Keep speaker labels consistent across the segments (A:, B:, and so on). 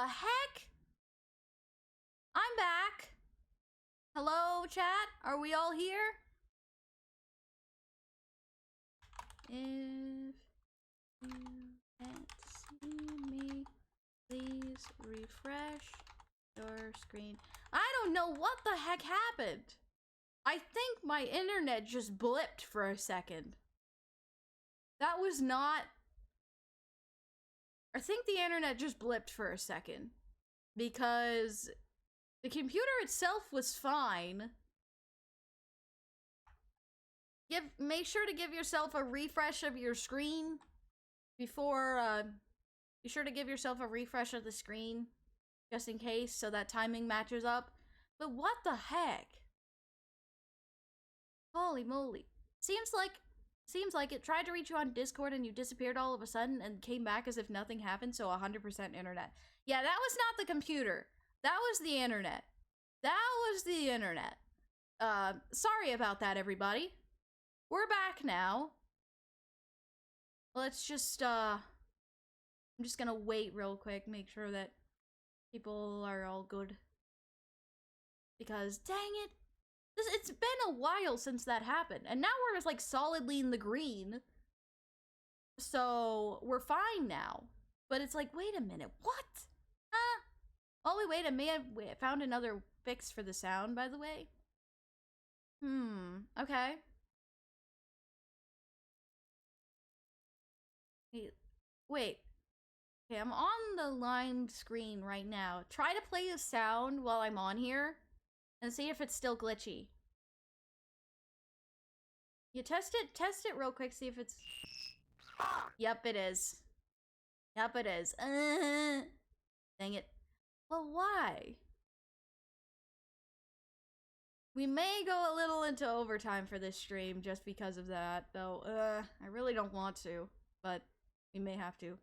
A: heck? I'm back. Hello, chat? Are we all here? If you can't see me, please refresh your screen. I don't know what the heck happened. I think my internet just blipped for a second. That was not... I think the internet just blipped for a second. Because the computer itself was fine. Make sure to give yourself a refresh of your screen before, be sure to give yourself a refresh of the screen just in case so that timing matches up. But what the heck? Holy moly. Seems like it tried to reach you on Discord and you disappeared all of a sudden and came back as if nothing happened, so 100% internet. Yeah, that was not the computer. That was the internet. That was the internet. Sorry about that, everybody. We're back now. Let's just, I'm just gonna wait real quick, make sure that people are all good. Because, dang it, it's been a while since that happened, and now we're just, like, solidly in the green. So, we're fine now. But it's like, wait a minute, what? Oh, wait, I may have found another fix for the sound, by the way. Okay. Wait. Okay, I'm on the lined screen right now. Try to play the sound while I'm on here and see if it's still glitchy. You test it real quick, see if it's... Yep, it is. Yep, it is. Dang it. Well, why? We may go a little into overtime for this stream just because of that, though. I really don't want to, but we may have to.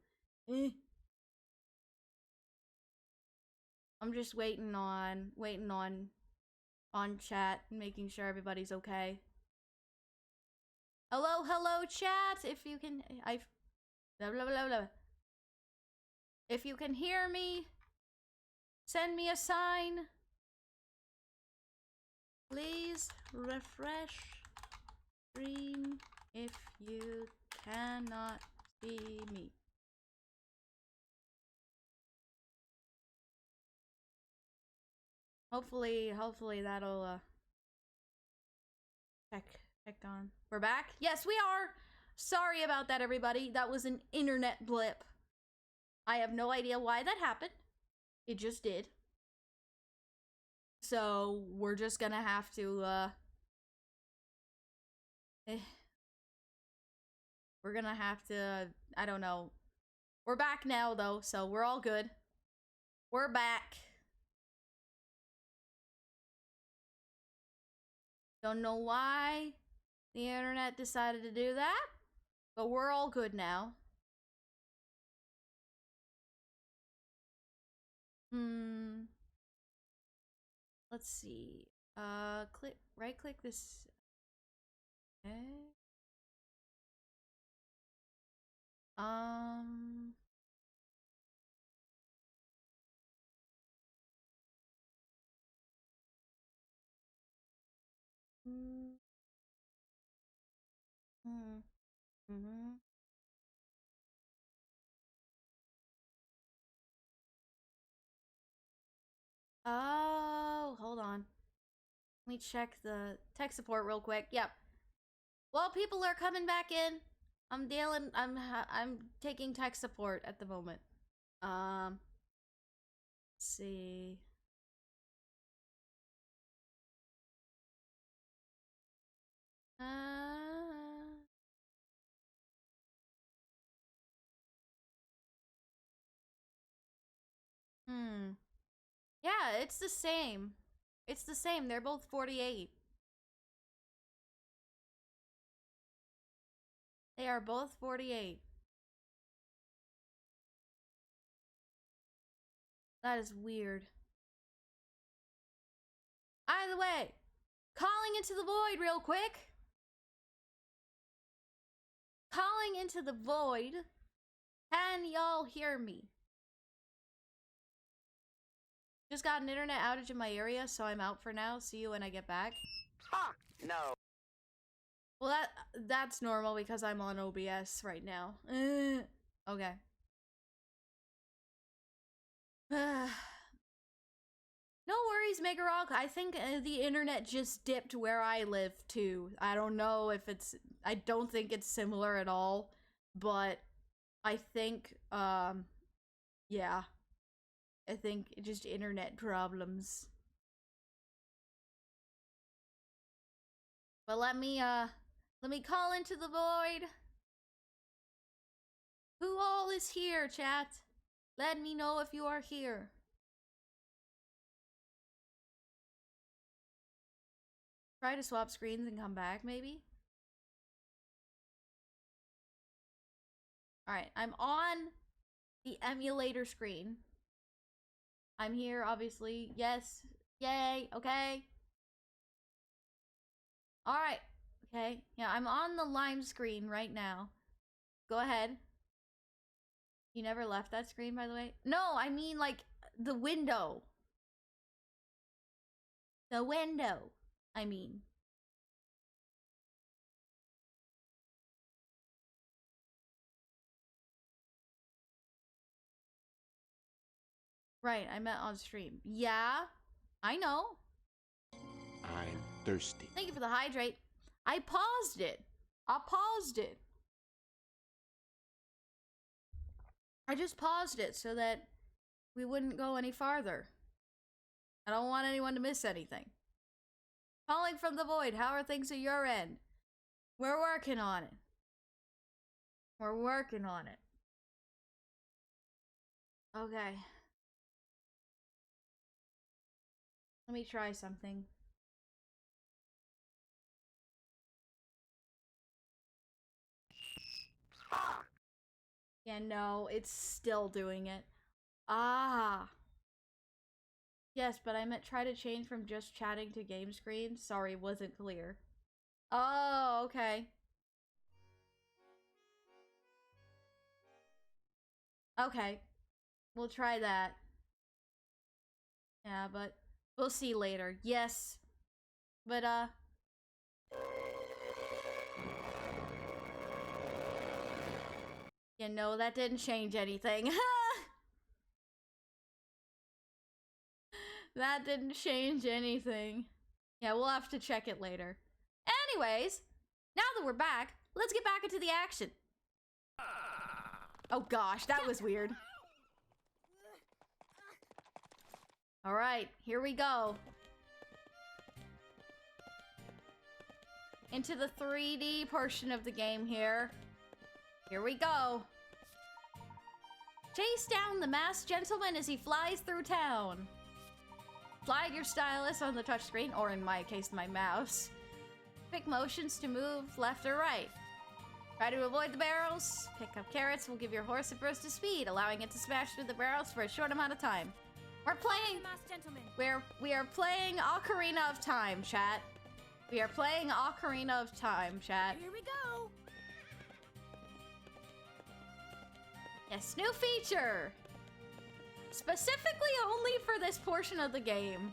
A: I'm just waiting on chat, making sure everybody's okay. Hello, chat. If you can, blah, blah, blah, blah. If you can hear me, send me a sign. Please refresh screen if you cannot see me. Hopefully that'll check on. We're back? Yes, we are. Sorry about that, everybody. That was an internet blip. I have no idea why that happened. It just did. So we're just gonna have to we're gonna have to, I don't know. We're back now though, so we're all good. We're back. Don't know why the internet decided to do that, but we're all good now. Let's see. Right click this. Okay. Oh, hold on. Let me check the tech support real quick. Yep. Well, people are coming back in. I'm taking tech support at the moment. Let's see. Yeah, it's the same. It's the same. They're both 48. They are both 48. That is weird. Either way, calling into the void real quick. Calling into the void. Can y'all hear me? Just got an internet outage in my area, so I'm out for now. See you when I get back.
B: Ha! No.
A: Well, that's normal because I'm on OBS right now. Okay. No worries, Megarock. I think the internet just dipped where I live too. I don't know if it's... I don't think it's similar at all, but I think, yeah. I think just internet problems. But let me call into the void. Who all is here, chat? Let me know if you are here. Try to swap screens and come back, maybe? Alright, I'm on the emulator screen. I'm here, obviously. Yes. Yay. Okay. Alright. Okay. Yeah, I'm on the Lime screen right now. Go ahead. You never left that screen, by the way? No, I mean, like, the window. The window, I mean. Right, I meant on stream. Yeah, I know.
C: I'm thirsty.
A: Thank you for the hydrate. I paused it. I just paused it so that we wouldn't go any farther. I don't want anyone to miss anything. Calling from the void, how are things at your end? We're working on it. We're working on it. Okay. Let me try something. Yeah, no, it's still doing it. Ah. Yes, but I meant try to change from just chatting to game screen. Sorry, wasn't clear. Oh, okay. Okay. We'll try that. Yeah, but we'll see later. Yes. But, yeah, no, that didn't change anything. That didn't change anything. Yeah, we'll have to check it later. Anyways, now that we're back, let's get back into the action. Oh gosh, that was weird. Alright, here we go. Into the 3D portion of the game here. Here we go. Chase down the masked gentleman as he flies through town. Slide your stylus on the touchscreen, or in my case, my mouse. Pick motions to move left or right. Try to avoid the barrels. Pick up carrots will give your horse a burst of speed, allowing it to smash through the barrels for a short amount of time. We're playing... We are playing Ocarina of Time, chat. We are playing Ocarina of Time, chat.
D: Here we go.
A: Yes, new feature. Specifically only for this portion of the game.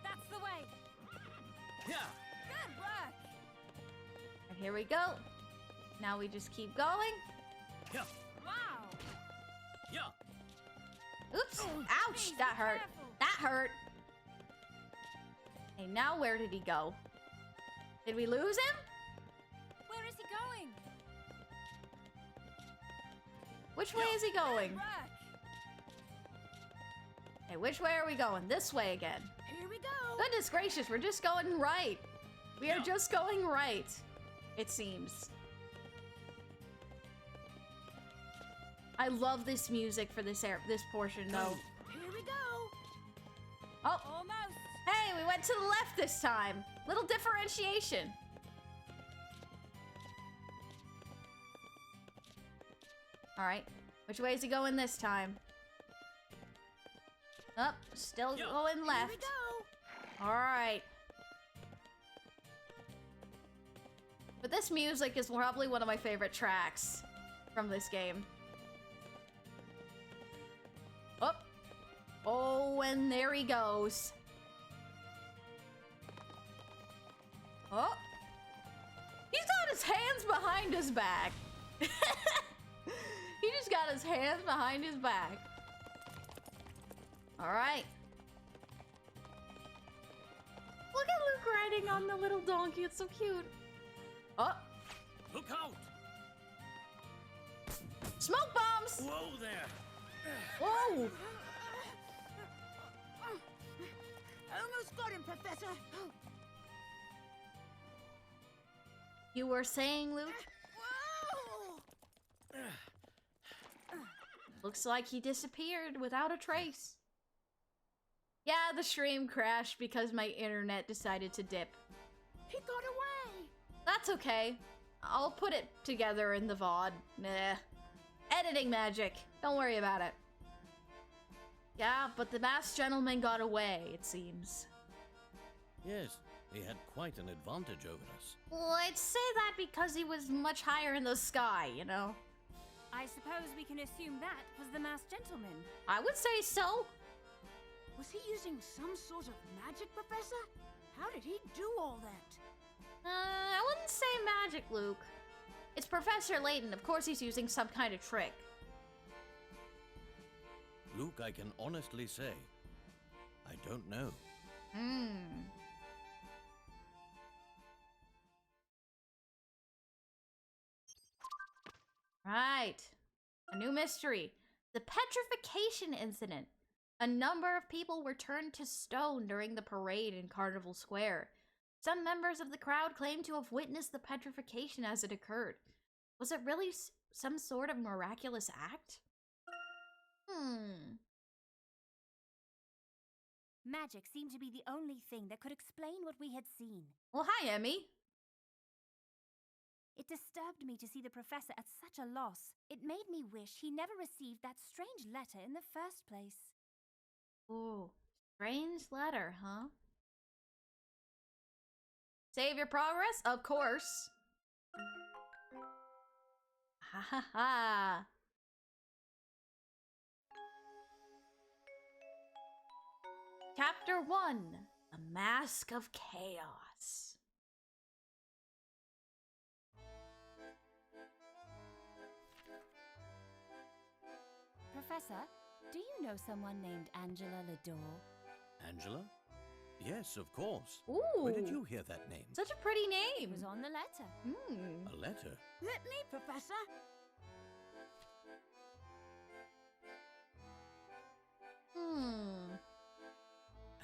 D: That's the way.
B: Yeah.
D: Good work.
A: And here we go. Now we just keep going.
B: Yeah.
D: Wow.
B: Yeah.
A: Oops.
D: Oh,
A: Ouch.
D: please
A: That
D: be
A: hurt.
D: careful.
A: That hurt. Okay, now where did he go? Did we lose him?
D: Where is he going?
A: Which way is he going?
D: Good work.
A: Okay, which way are we going? This way again.
D: Here we go.
A: Goodness gracious, we're just going right. We are
B: Yeah.
A: just going right, it seems. I love this music for this portion, though.
D: Here we go.
A: Oh,
D: Almost.
A: hey, we went to the left this time. Little differentiation. All right, which way is he going this time? Up, still
B: Yeah.
A: going
D: Here
A: left.
D: we go.
A: All right. But this music is probably one of my favorite tracks from this game. and there he goes. Oh. He's got his hands behind his back. He just got his hands behind his back. Alright. Look at Luke riding on the little donkey. It's so cute. Oh.
B: Look out!
A: Smoke bombs!
B: Whoa there!
A: Whoa!
D: Almost got him, Professor.
A: You were saying, Luke?
D: Whoa!
A: Looks like he disappeared without a trace. Yeah, the stream crashed because my internet decided to dip.
D: He got away.
A: That's okay. I'll put it together in the VOD. Nah. Editing magic. Don't worry about it. Yeah, but the masked gentleman got away, it seems.
E: Yes, he had quite an advantage over us.
A: Well, I'd say that because he was much higher in the sky, you know?
D: I suppose we can assume that was the masked gentleman.
A: I would say so.
D: Was he using some sort of magic, Professor? How did he do all that?
A: I wouldn't say magic, Luke. It's Professor Layton. Of course he's using some kind of trick.
E: Luke, I can honestly say, I don't know.
A: Right. A new mystery. The petrification incident. A number of people were turned to stone during the parade in Carnival Square. Some members of the crowd claimed to have witnessed the petrification as it occurred. Was it really some sort of miraculous act?
D: Magic seemed to be the only thing that could explain what we had seen.
A: Well, hi, Emmy.
D: It disturbed me to see the professor at such a loss. It made me wish he never received that strange letter in the first place.
A: Ooh, strange letter, huh? Save your progress? Of course. Ha ha ha. Chapter 1. A Mask of Chaos.
D: Professor, do you know someone named Angela Lador?
E: Angela? Yes, of course.
A: Ooh.
E: Where did you hear that name?
A: Such a pretty
D: It
A: name.
D: was on the letter.
E: A letter?
D: Let me, Professor.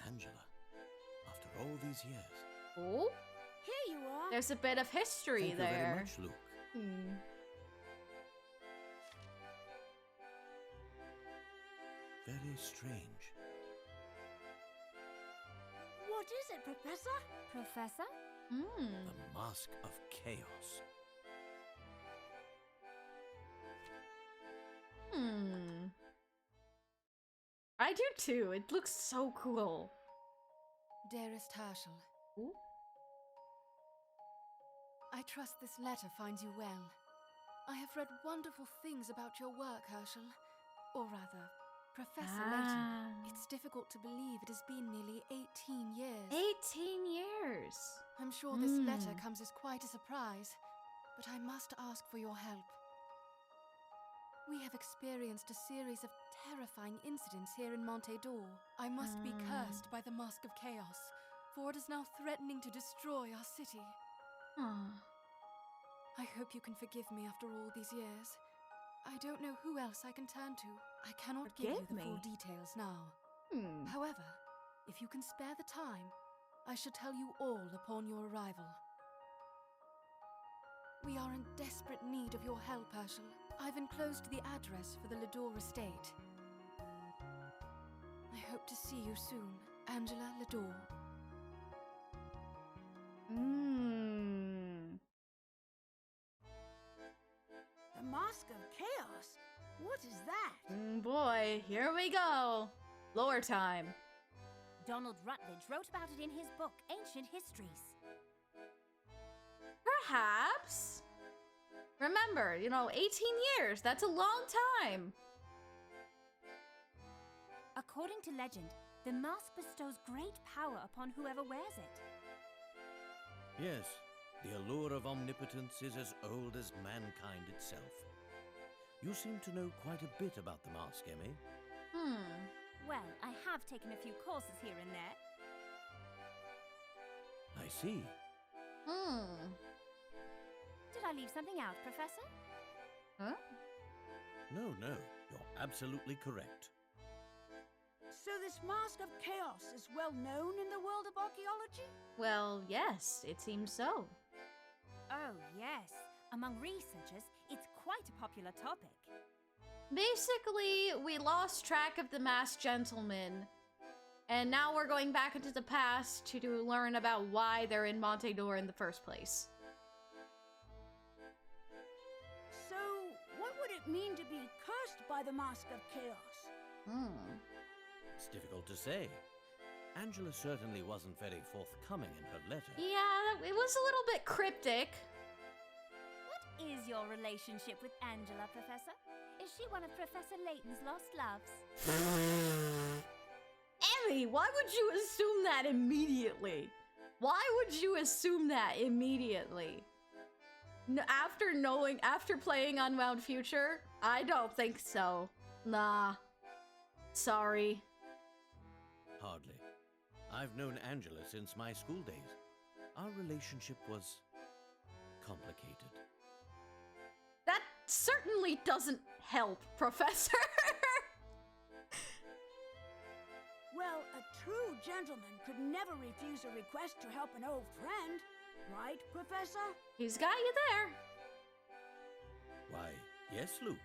E: Angela, after all these years.
A: Oh,
D: Here you are.
A: there's a bit of history
E: Thank you very
A: there.
E: much, Luke. Very strange.
D: What is it, Professor? Professor?
E: The Mask of Chaos.
A: I do too. It looks so cool.
F: Dearest Herschel,
A: Ooh.
F: I trust this letter finds you well. I have read wonderful things about your work, Herschel. Or rather, Professor Layton. It's difficult to believe it has been nearly 18 years.
A: 18 years.
F: I'm sure this letter comes as quite a surprise, but I must ask for your help. We have experienced a series of terrifying incidents here in Monte d'Or. I must be cursed by the Mask of Chaos, for it is now threatening to destroy our city. I hope you can forgive me after all these years. I don't know who else I can turn to. I cannot give you the full details now. However, if you can spare the time, I shall tell you all upon your arrival. We are in desperate need of your help, Herschel. I've enclosed the address for the Lador estate. I hope to see you soon, Angela Lador.
D: The Mask of Chaos? What is that?
A: Boy, here we go. Lore time.
D: Donald Rutledge wrote about it in his book, Ancient Histories.
A: Perhaps. Remember, 18 years. That's a long time.
D: According to legend, The mask bestows great power upon whoever wears it.
E: Yes, the allure of omnipotence is as old as mankind itself. You seem to know quite a bit about the mask, Emmy.
D: Well, I have taken a few courses here and there.
E: I see.
D: Did I leave something out, Professor?
A: Huh?
E: No, you're absolutely correct.
G: So this Mask of Chaos is well known in the world of archaeology?
A: Well, yes, it seems so.
D: Oh, yes. Among researchers, it's quite a popular topic.
A: Basically, we lost track of the masked gentleman, and now we're going back into the past to learn about why they're in Monte d'Or in the first place.
G: So, what would it mean to be cursed by the Mask of Chaos?
E: It's difficult to say. Angela certainly wasn't very forthcoming in her letter.
A: Yeah, it was a little bit cryptic.
D: What is your relationship with Angela, Professor? Is she one of Professor Layton's lost loves?
A: Emmy, why would you assume that immediately? Why would you assume that immediately? After playing Unwound Future? I don't think so. Nah. Sorry.
E: Hardly. I've known Angela since my school days. Our relationship was complicated.
A: That certainly doesn't help, Professor.
G: Well, a true gentleman could never refuse a request to help an old friend. Right, Professor?
A: He's got you there.
E: Why, yes, Luke.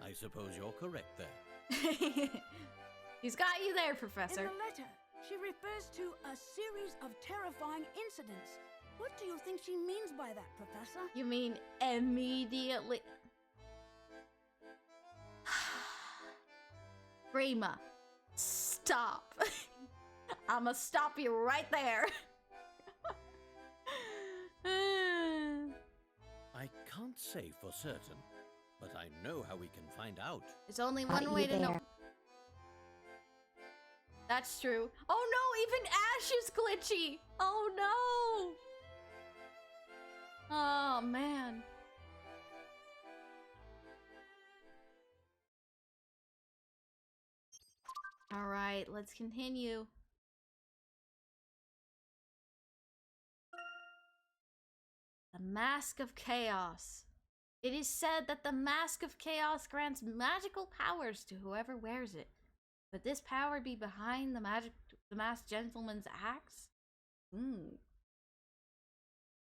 E: I suppose you're correct there.
A: He's got you there,
G: In
A: Professor.
G: the letter, she refers to a series of terrifying incidents. What do you think she means by that, Professor?
A: You mean immediately? Rima, stop. I'ma stop you right there.
E: I can't say for certain, but I know how we can find out.
A: There's only one way to know. That's true. Oh no, even Ash is glitchy. Oh no. Oh man. All right, let's continue. The Mask of Chaos. It is said that the Mask of Chaos grants magical powers to whoever wears it. Would this power be behind the masked gentleman's axe?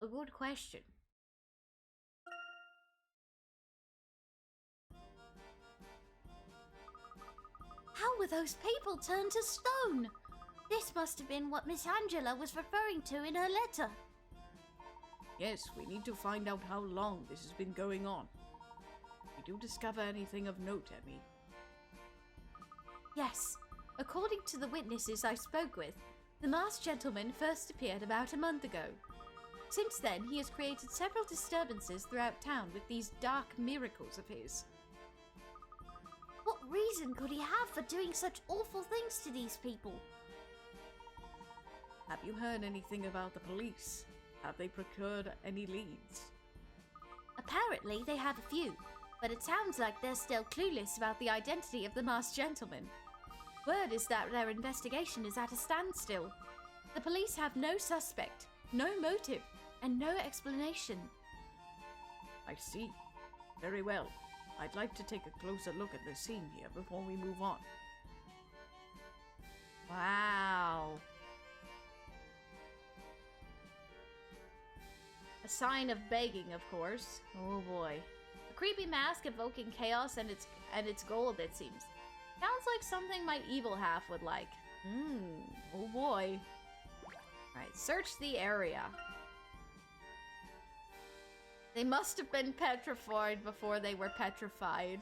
A: A good question. How were those people turned to stone? This must have been what Miss Angela was referring to in her letter. Yes, we need to find out how long this has been going on. Did you discover anything of note, Emmy? Yes. According to the witnesses I spoke with, the masked gentleman first appeared about a month ago. Since then, he has created several disturbances throughout town with these dark miracles of his. What reason could he have for doing such awful things to these people? Have you heard anything about the police? Have they procured any leads? Apparently, they have a few, but it sounds like they're still clueless about the identity of the masked gentleman. Word is that their investigation is at a standstill. The police have no suspect, no motive, and no explanation. I see. Very well. I'd like to take a closer look at the scene here before we move on. Wow. A sign of begging, of course. Oh boy. A creepy mask evoking chaos and its gold, it seems. Sounds like something my evil half would like. Oh boy. Alright, search the area. They must have been petrified before they were petrified.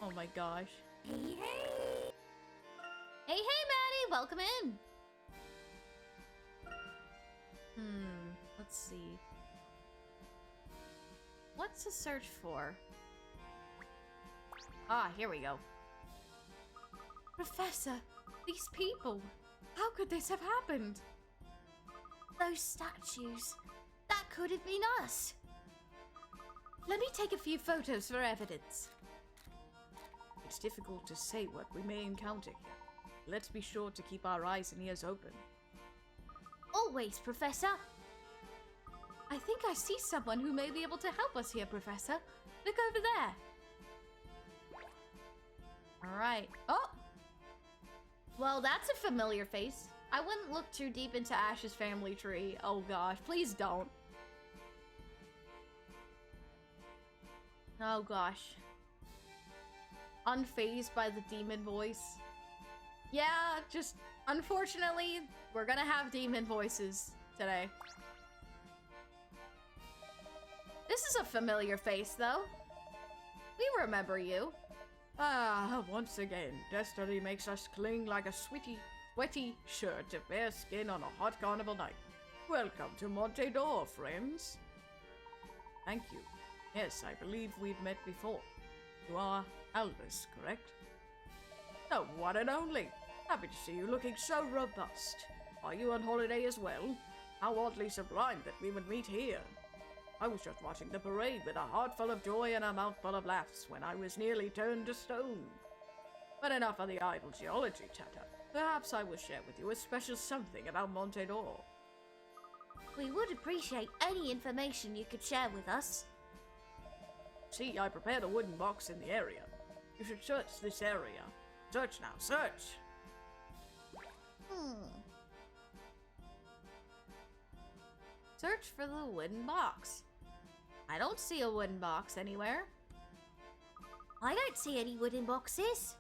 A: Oh my gosh. Hey, Maddie! Welcome in! Let's see. What's to search for? Ah, here we go. Professor, These people. How could this have happened? Those statues. That could have been us. Let me take a few photos for evidence. It's difficult to say what we may encounter here. Let's be sure to keep our eyes and ears open. Always, Professor. I think I see someone who may be able to help us here, Professor. Look over there. Alright. Oh! Well, that's a familiar face. I wouldn't look too deep into Ash's family tree. Oh gosh, please don't. Oh gosh. Unfazed by the demon voice. Yeah, just unfortunately, we're gonna have demon voices today. This is a familiar face, though. We remember you. Ah, once again, destiny makes us cling like a sweaty shirt to bare skin on a hot carnival night. Welcome to Monte d'Or, friends. Thank you. Yes, I believe we've met before. You are Albus, correct? The one and only. Happy to see you looking so robust. Are you on holiday as well? How oddly sublime that we would meet here. I was just watching the parade with a heart full of joy and a mouth full of laughs when I was nearly turned to stone. But enough of the idle geology chatter. Perhaps I will share with you a special something about Monte d'Or.
H: We would appreciate any information you could share with us.
B: See, I prepared a wooden box in the area. You should search this area. Search now, search!
A: Search for the wooden box. I don't see a wooden box anywhere.
H: I don't see any wooden boxes.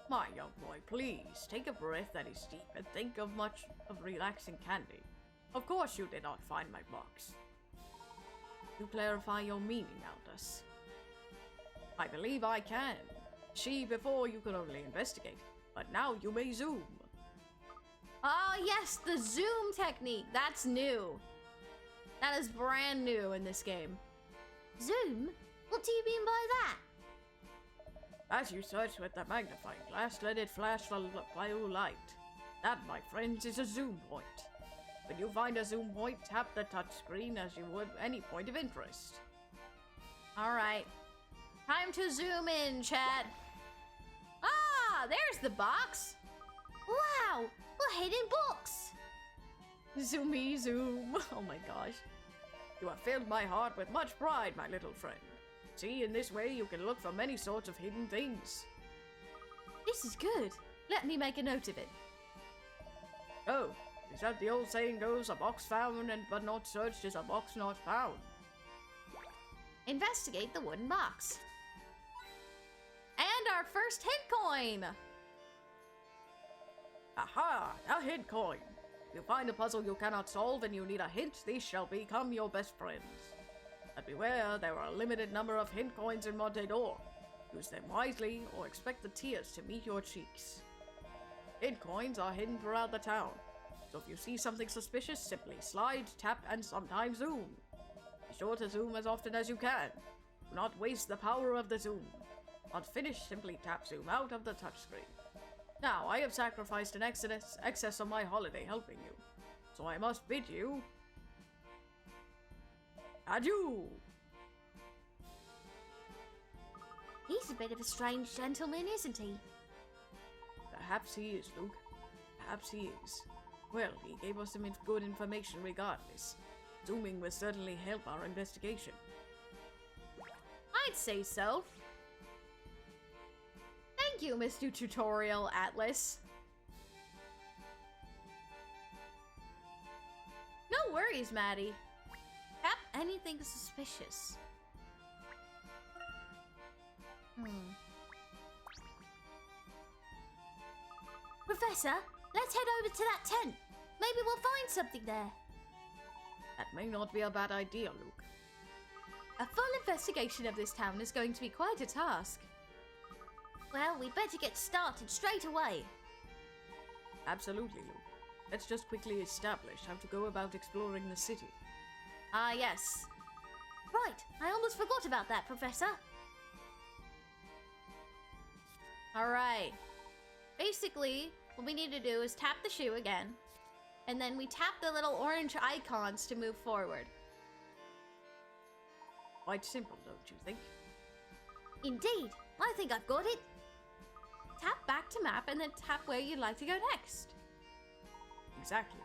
B: My young boy, please, take a breath that is deep and think of much of relaxing candy. Of course you did not find my box. You clarify your meaning, Aldous. I believe I can. See, before you could only investigate, but now you may zoom.
A: Ah, yes, the zoom technique. That's new. That is brand new in this game.
H: Zoom? What do you mean by that?
B: As you search with the magnifying glass, let it flash the blue light. That, my friends, is a zoom point. When you find a zoom point, tap the touchscreen as you would any point of interest.
A: Alright. Time to zoom in, chat. Ah, there's the box.
H: Wow, a hidden box.
A: Zoomy zoom. Oh my gosh.
B: You have filled my heart with much pride, my little friend. See, in this way you can look for many sorts of hidden things.
A: This is good. Let me make a note of it.
B: Oh, is that the old saying goes, a box found and but not searched is a box not found?
A: Investigate the wooden box. And our first hint coin!
B: Aha! A hint coin! You find a puzzle you cannot solve and you need a hint, these shall become your best friends. But beware, there are a limited number of hint coins in Monte d'Or. Use them wisely or expect the tears to meet your cheeks. Hint coins are hidden throughout the town, so if you see something suspicious, simply slide, tap, and sometimes zoom. Be sure to zoom as often as you can. Do not waste the power of the zoom. Once finished, simply tap zoom out of the touchscreen. Now, I have sacrificed an excess of my holiday helping you, so I must bid you adieu!
H: He's a bit of a strange gentleman, isn't he?
B: Perhaps he is, Luke. Perhaps he is. Well, he gave us some good information regardless. Zooming will certainly help our investigation.
A: I'd say so. Thank you, Mr. Tutorial Atlas. No worries, Maddie. Tap anything suspicious.
H: Professor, let's head over to that tent. Maybe we'll find something there.
B: That may not be a bad idea, Luke.
A: A full investigation of this town is going to be quite a task.
H: Well, we better get started straight away.
B: Absolutely, Luke. Let's just quickly establish how to go about exploring the city.
A: Ah, yes.
H: Right, I almost forgot about that, Professor.
A: Alright. basically, what we need to do is tap the shoe again, and then we tap the little orange icons to move forward.
B: Quite simple, don't you think?
H: Indeed, I think I've got it.
A: Tap back to map, and then tap where you'd like to go next.
B: Exactly.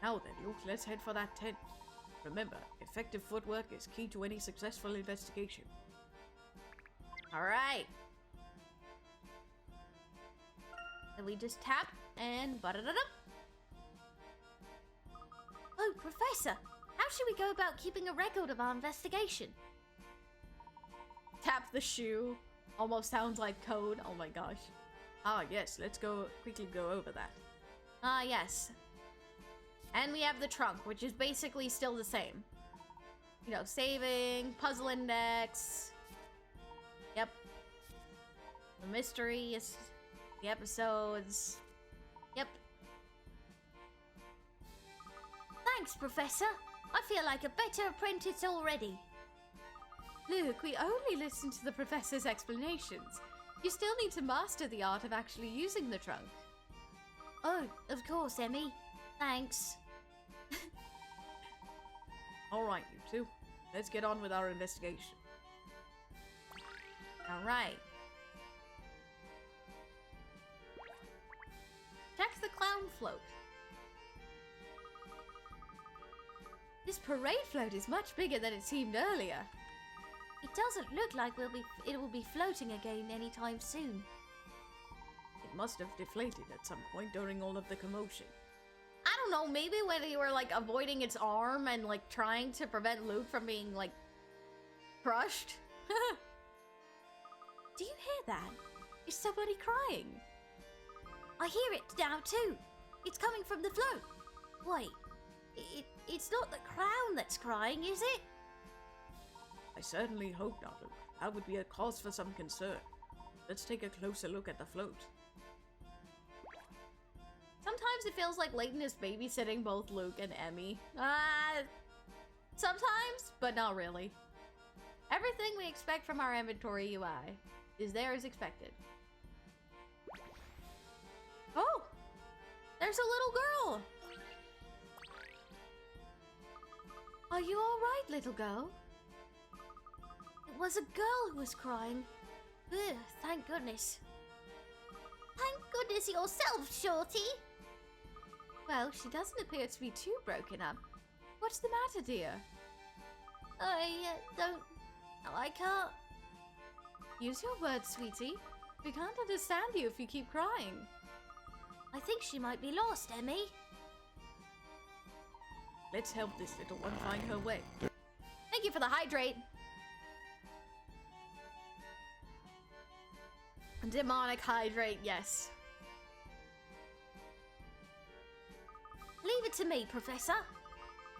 B: Now then, Luke, let's head for that tent. Remember, effective footwork is key to any successful investigation.
A: Alright. And we just tap, and ba-da-da-da.
H: Oh, Professor, how should we go about keeping a record of our investigation?
A: Tap the shoe. Almost sounds like code. Oh my gosh.
B: Ah, yes, let's quickly go over that.
A: Ah, yes. And we have the trunk, which is basically still the same. You know, saving, puzzle index. Yep. The mysteries, the episodes. Yep.
H: Thanks, Professor. I feel like a better apprentice already.
A: Look, we only listened to the professor's explanations. You still need to master the art of actually using the trunk.
H: Oh, of course, Emmy. Thanks.
B: Alright, you two. Let's get on with our investigation.
A: Alright. Check the clown float. This parade float is much bigger than it seemed earlier.
H: It doesn't look like it will be floating again anytime soon.
B: It must have deflated at some point during all of the commotion.
A: I don't know, maybe when they were like avoiding its arm and like trying to prevent Luke from being like crushed. Do you hear that? Is somebody crying?
H: I hear it now too. It's coming from the float. Wait, it's not the crown that's crying, is it?
B: I certainly hope not, Luke. That would be a cause for some concern. Let's take a closer look at the float.
A: Sometimes it feels like Layton is babysitting both Luke and Emmy. Sometimes, but not really. Everything we expect from our inventory UI is there as expected. Oh! There's a little girl! Are you alright, little girl?
H: It was a girl who was crying. Ugh, thank goodness. Thank goodness yourself, Shorty.
A: Well, she doesn't appear to be too broken up. What's the matter, dear?
H: I can't.
A: Use your words, sweetie. We can't understand you if you keep crying.
H: I think she might be lost, Emmy.
B: Let's help this little one find her way.
A: Thank you for the hydrate. Demonic hydrate, yes.
H: Leave it to me, Professor.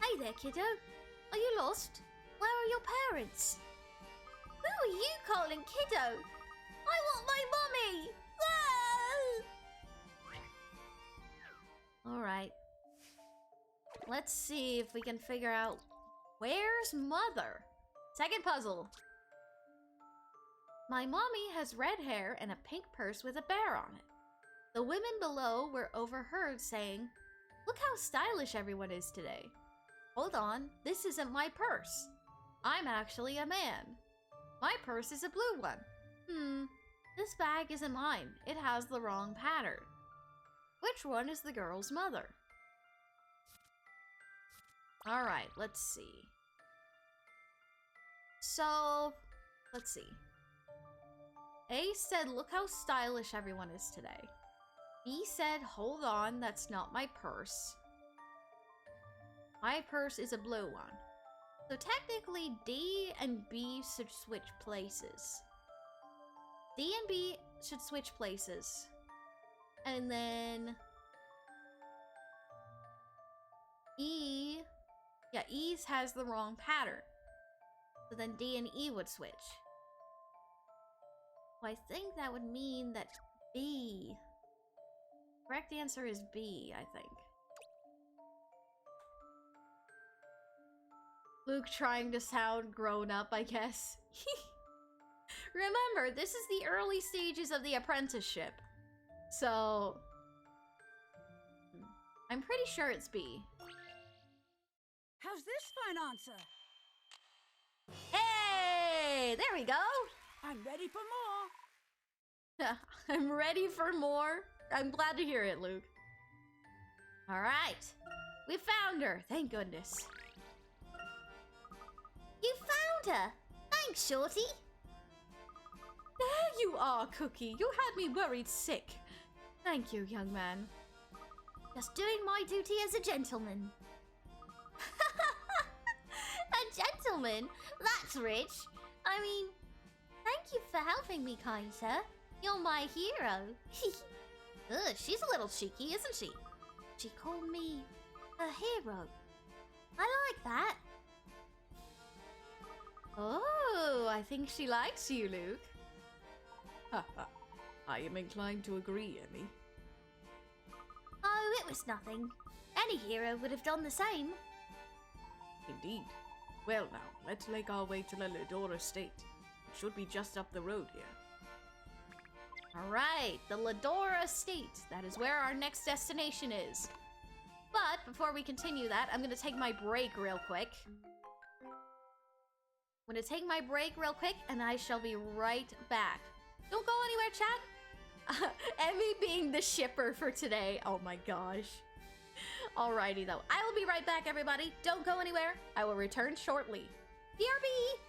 H: Hey there, kiddo. Are you lost? Where are your parents? Who are you calling kiddo? I want my mummy! Ah!
A: Alright. Let's see if we can figure out where's Mother? Second puzzle. My mommy has red hair and a pink purse with a bear on it. The women below were overheard saying, "Look how stylish everyone is today." Hold on, this isn't my purse. I'm actually a man. My purse is a blue one. This bag isn't mine. It has the wrong pattern. Which one is the girl's mother? Alright, let's see. So, let's see. A said, "Look how stylish everyone is today." B said, "Hold on, that's not my purse. My purse is a blue one." So technically, D and B should switch places. D and B should switch places. And then E, yeah, E's has the wrong pattern. So then D and E would switch. Well, I think that would mean that B. Correct answer is B, I think. Luke trying to sound grown up, I guess. Remember, this is the early stages of the apprenticeship. So I'm pretty sure it's B.
G: How's this for an answer?
A: Hey, there we go.
G: I'm ready for more.
A: I'm ready for more. I'm glad to hear it, Luke. All right, we found her. Thank goodness.
H: You found her. Thanks, Shorty.
A: There you are, Cookie. You had me worried sick. Thank you, young man.
H: Just doing my duty as a gentleman. A gentleman? That's rich. I mean, thank you for helping me, kind sir. You're my hero.
A: Ugh, she's a little cheeky, isn't she?
H: She called me a hero. I like that.
A: Oh, I think she likes you, Luke.
B: I am inclined to agree, Emmy.
H: Oh, it was nothing. Any hero would have done the same.
B: Indeed. Well now, let's make our way to the Lador estate. It should be just up the road here.
A: All right, the Ladora Estate. That is where our next destination is. But before we continue that, I'm going to take my break real quick. I'm going to take my break real quick, and I shall be right back. Don't go anywhere, chat. Emmy being the shipper for today. Oh my gosh. Alrighty, though. I will be right back, everybody. Don't go anywhere. I will return shortly. BRB!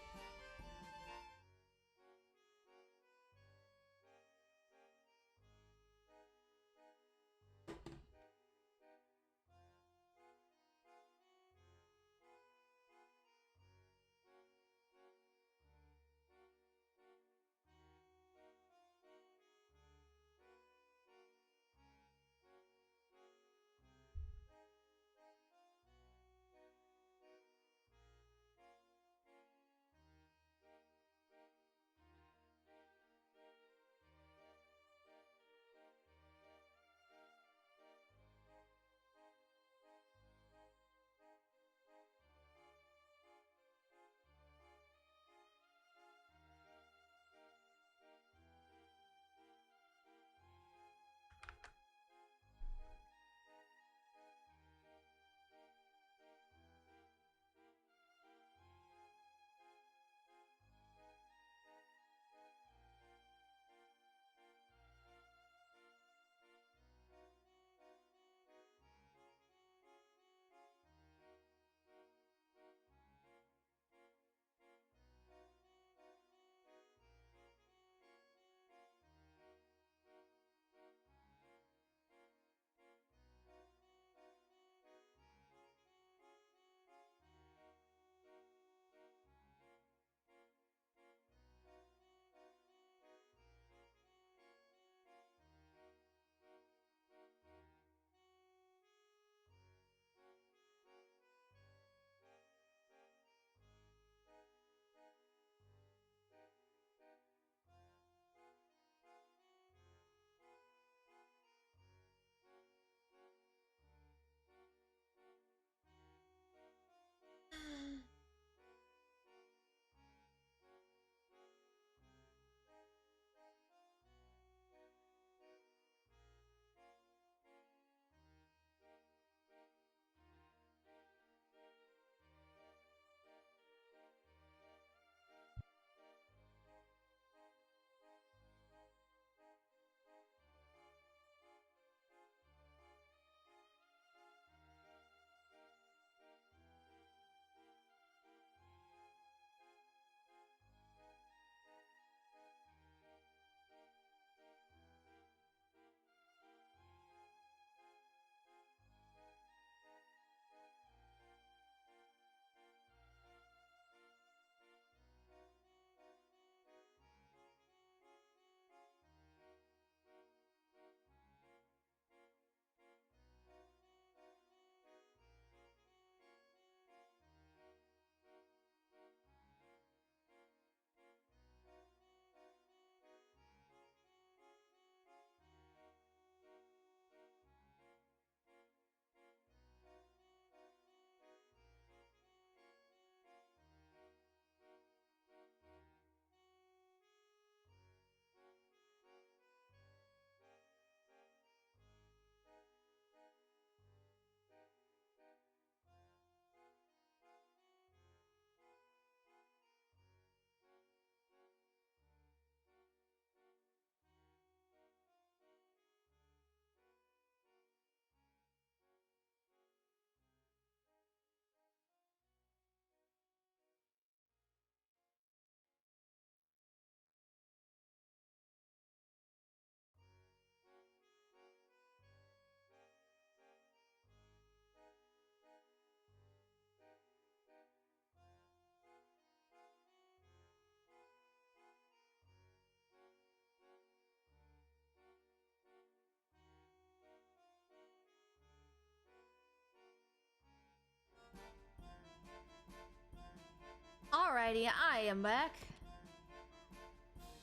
A: Alrighty, I am back.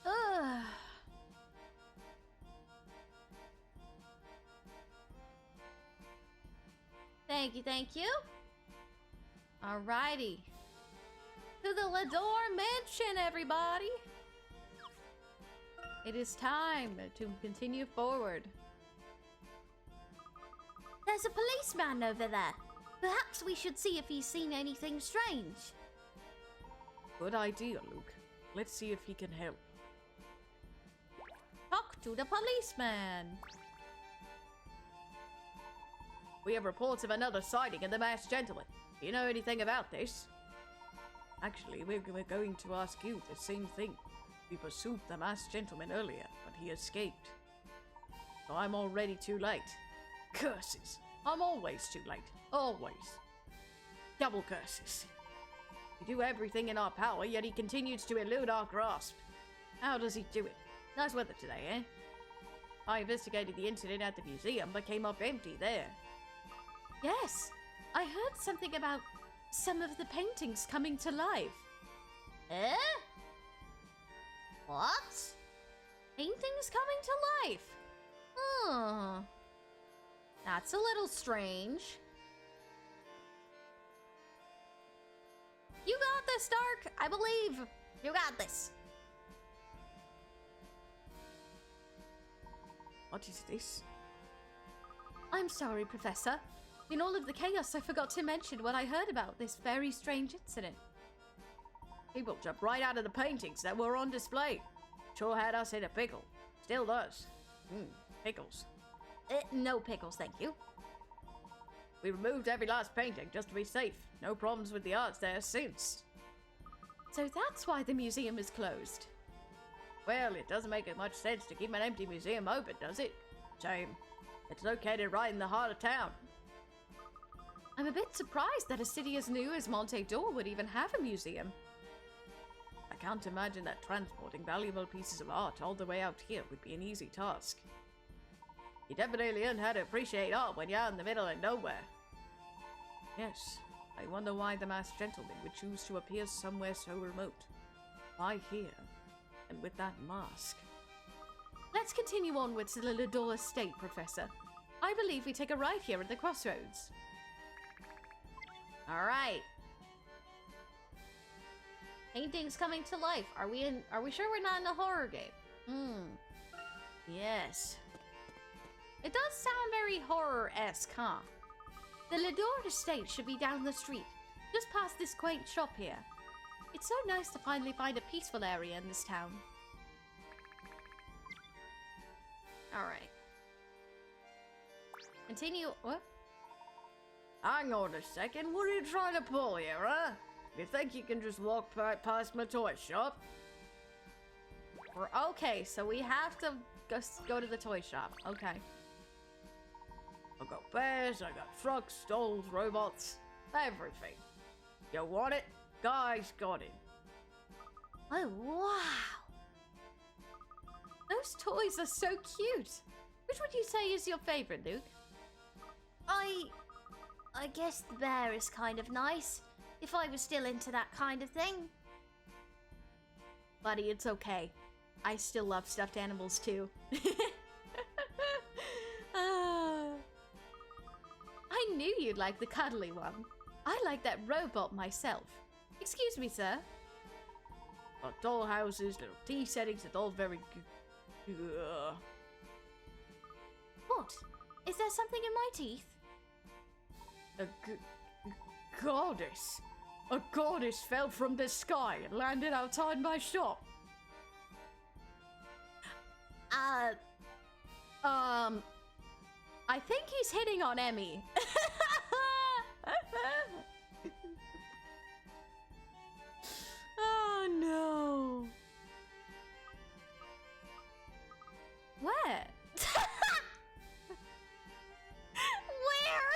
A: Ugh. Thank you, thank you. Alrighty. To the Lador Mansion, everybody! It is time to continue forward.
H: There's a policeman over there. Perhaps we should see if he's seen anything strange.
B: Good idea, Luke. Let's see if he can help.
A: Talk to the policeman.
B: We have reports of another sighting in the Masked Gentleman. Do you know anything about this? Actually, we're going to ask you the same thing. We pursued the Masked Gentleman earlier, but he escaped. So I'm already too late. Curses. I'm always too late. Always. Double curses. We do everything in our power, yet he continues to elude our grasp. How does he do it? Nice weather today, eh? I investigated the incident at the museum, but came up empty there.
A: Yes, I heard something about some of the paintings coming to life.
H: Eh? What?
A: Paintings coming to life? Hmm. That's a little strange. You got this, Stark. I believe.
H: You got this.
B: What is this?
A: I'm sorry, Professor. In all of the chaos, I forgot to mention what I heard about this very strange incident.
B: People jumped right out of the paintings that were on display. Sure had us in a pickle. Still does. Pickles.
A: No pickles, thank you.
B: We removed every last painting just to be safe. No problems with the arts there since.
A: So that's why the museum is closed.
B: Well, it doesn't make much sense to keep an empty museum open, does it? Shame. It's located right in the heart of town.
A: I'm a bit surprised that a city as new as Monte d'Or would even have a museum.
B: I can't imagine that transporting valuable pieces of art all the way out here would be an easy task. You definitely learn how to appreciate art when you're out in the middle of nowhere. Yes, I wonder why the Masked Gentleman would choose to appear somewhere so remote. Why here? And with that mask?
A: Let's continue onwards to the Lador estate, Professor. I believe we take a right here at the crossroads. Alright. Paintings coming to life. Are we sure we're not in a horror game? Yes. It does sound very horror-esque, huh? The Lador estate should be down the street, just past this quaint shop here. It's so nice to finally find a peaceful area in this town. Alright. Continue. What?
B: Hang on a second, what are you trying to pull here, huh? You think you can just walk past my toy shop?
A: Okay, so we have to go to the toy shop. Okay.
B: I got bears, I got trucks, dolls, robots, everything. You want it? Guys got it.
A: Oh, wow. Those toys are so cute. Which would you say is your favorite, Luke?
H: I guess the bear is kind of nice, if I was still into that kind of thing.
A: Buddy, it's okay. I still love stuffed animals too. I knew you'd like the cuddly one. I like that robot myself. Excuse me, sir.
B: Got doll houses, little tea settings, it's all very
H: What? Is there something in my teeth?
B: A goddess. A goddess fell from the sky and landed outside my shop.
A: I think he's hitting on Emmy. Oh no. Where? Where?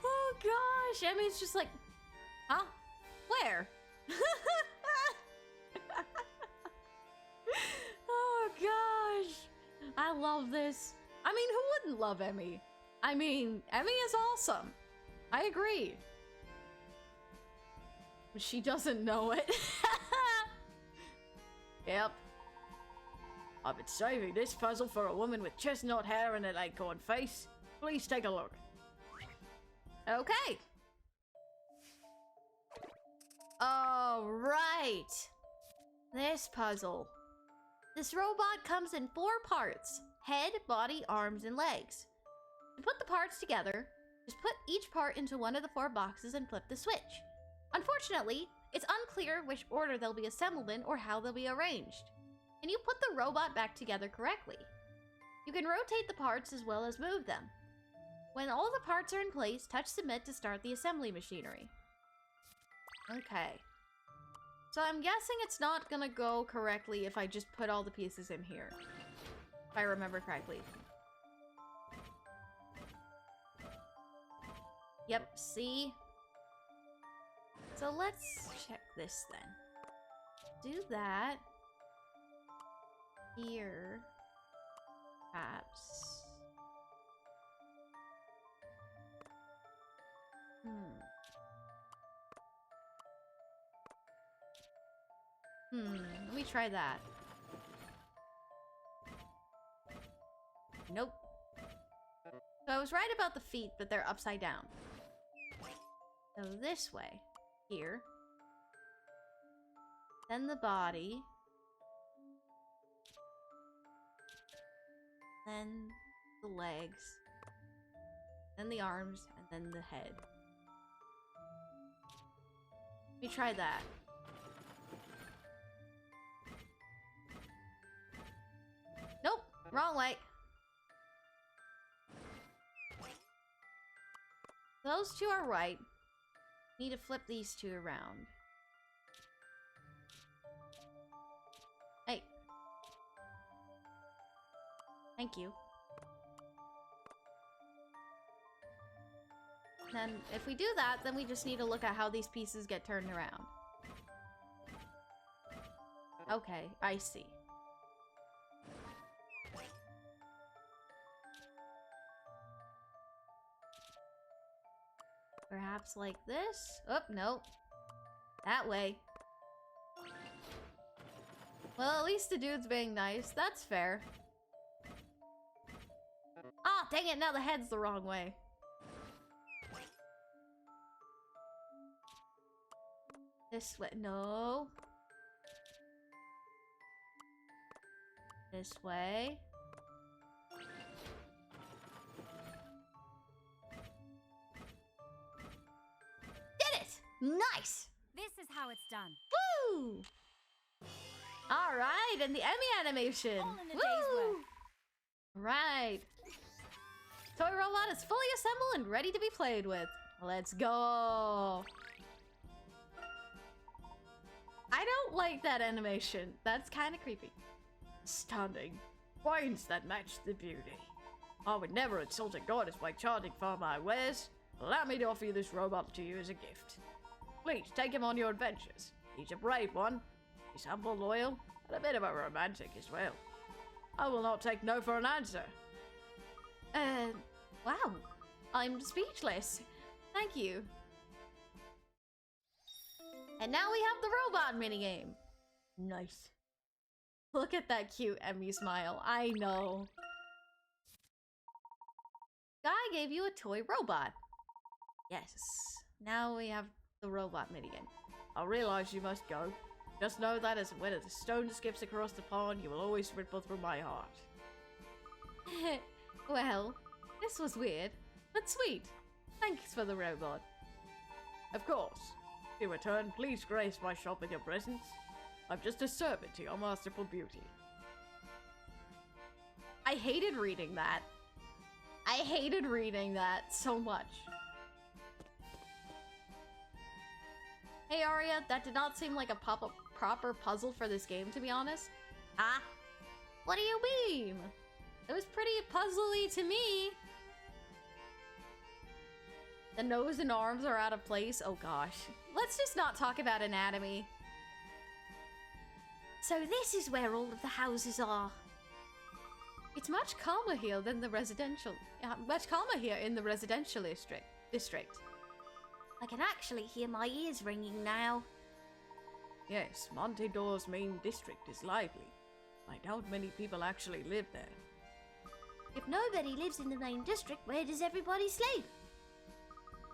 A: Oh gosh, Emmy's just like, huh? Where? Oh gosh. love this. I mean, who wouldn't love Emmy? I mean, Emmy is awesome. I agree. But she doesn't know it.
B: Yep. I've been saving this puzzle for a woman with chestnut hair and an acorn face. Please take a look.
A: Okay. All right. This puzzle. This robot comes in 4 parts: head, body, arms, and legs. To put the parts together, just put each part into one of the 4 boxes and flip the switch. Unfortunately, it's unclear which order they'll be assembled in or how they'll be arranged. Can you put the robot back together correctly? You can rotate the parts as well as move them. When all the parts are in place, touch submit to start the assembly machinery. Okay. So I'm guessing it's not gonna go correctly if I just put all the pieces in here. If I remember correctly. Yep, see? So let's check this then. Do that. Here. Perhaps. Let me try that. Nope. So I was right about the feet, but they're upside down. So this way. Here. Then the body. Then the legs. Then the arms, and then the head. Let me try that. Nope, wrong way. Those 2 are right. Need to flip these 2 around. Hey. Thank you. Then if we do that, then we just need to look at how these pieces get turned around. Okay, I see. Perhaps like this? Oh, no. That way. Well, at least the dude's being nice. That's fair. Ah, dang it, now the head's the wrong way. This way. No. This way. Did it! Nice!
D: This is how it's done.
A: Woo! Alright, and the Emmy animation.
D: All in a
A: Woo!
D: day's work.
A: Right. Toy robot is fully assembled and ready to be played with. Let's go. I don't like that animation. That's kind of creepy.
B: Stunning. Wines that match the beauty. I would never insult a goddess by charging for my wares. Allow me to offer you this robot to you as a gift. Please take him on your adventures. He's a brave one. He's humble, loyal, and a bit of a romantic as well. I will not take no for an answer.
A: Wow. I'm speechless. Thank you. And now we have the robot minigame. Nice. Look at that cute Emmy smile. I know. Guy gave you a toy robot. Yes. Now we have the robot minigame.
B: I realize you must go. Just know that as when a stone skips across the pond, you will always ripple through my heart.
A: Well, this was weird, but sweet. Thanks for the robot.
B: Of course. If you return, please grace my shop with your presence. I'm just a servant to your masterful beauty.
A: I hated reading that. I hated reading that so much. Hey Aria, that did not seem like a proper puzzle for this game, to be honest. Ah? What do you mean? It was pretty puzzly to me. The nose and arms are out of place. Oh gosh. Let's just not talk about anatomy.
H: So this is where all of the houses are.
A: It's much calmer here than the residential. Much calmer here in the residential district.
H: I can actually hear my ears ringing now.
B: Yes, Monte d'Or's main district is lively. I doubt many people actually live there.
H: If nobody lives in the main district, where does everybody sleep?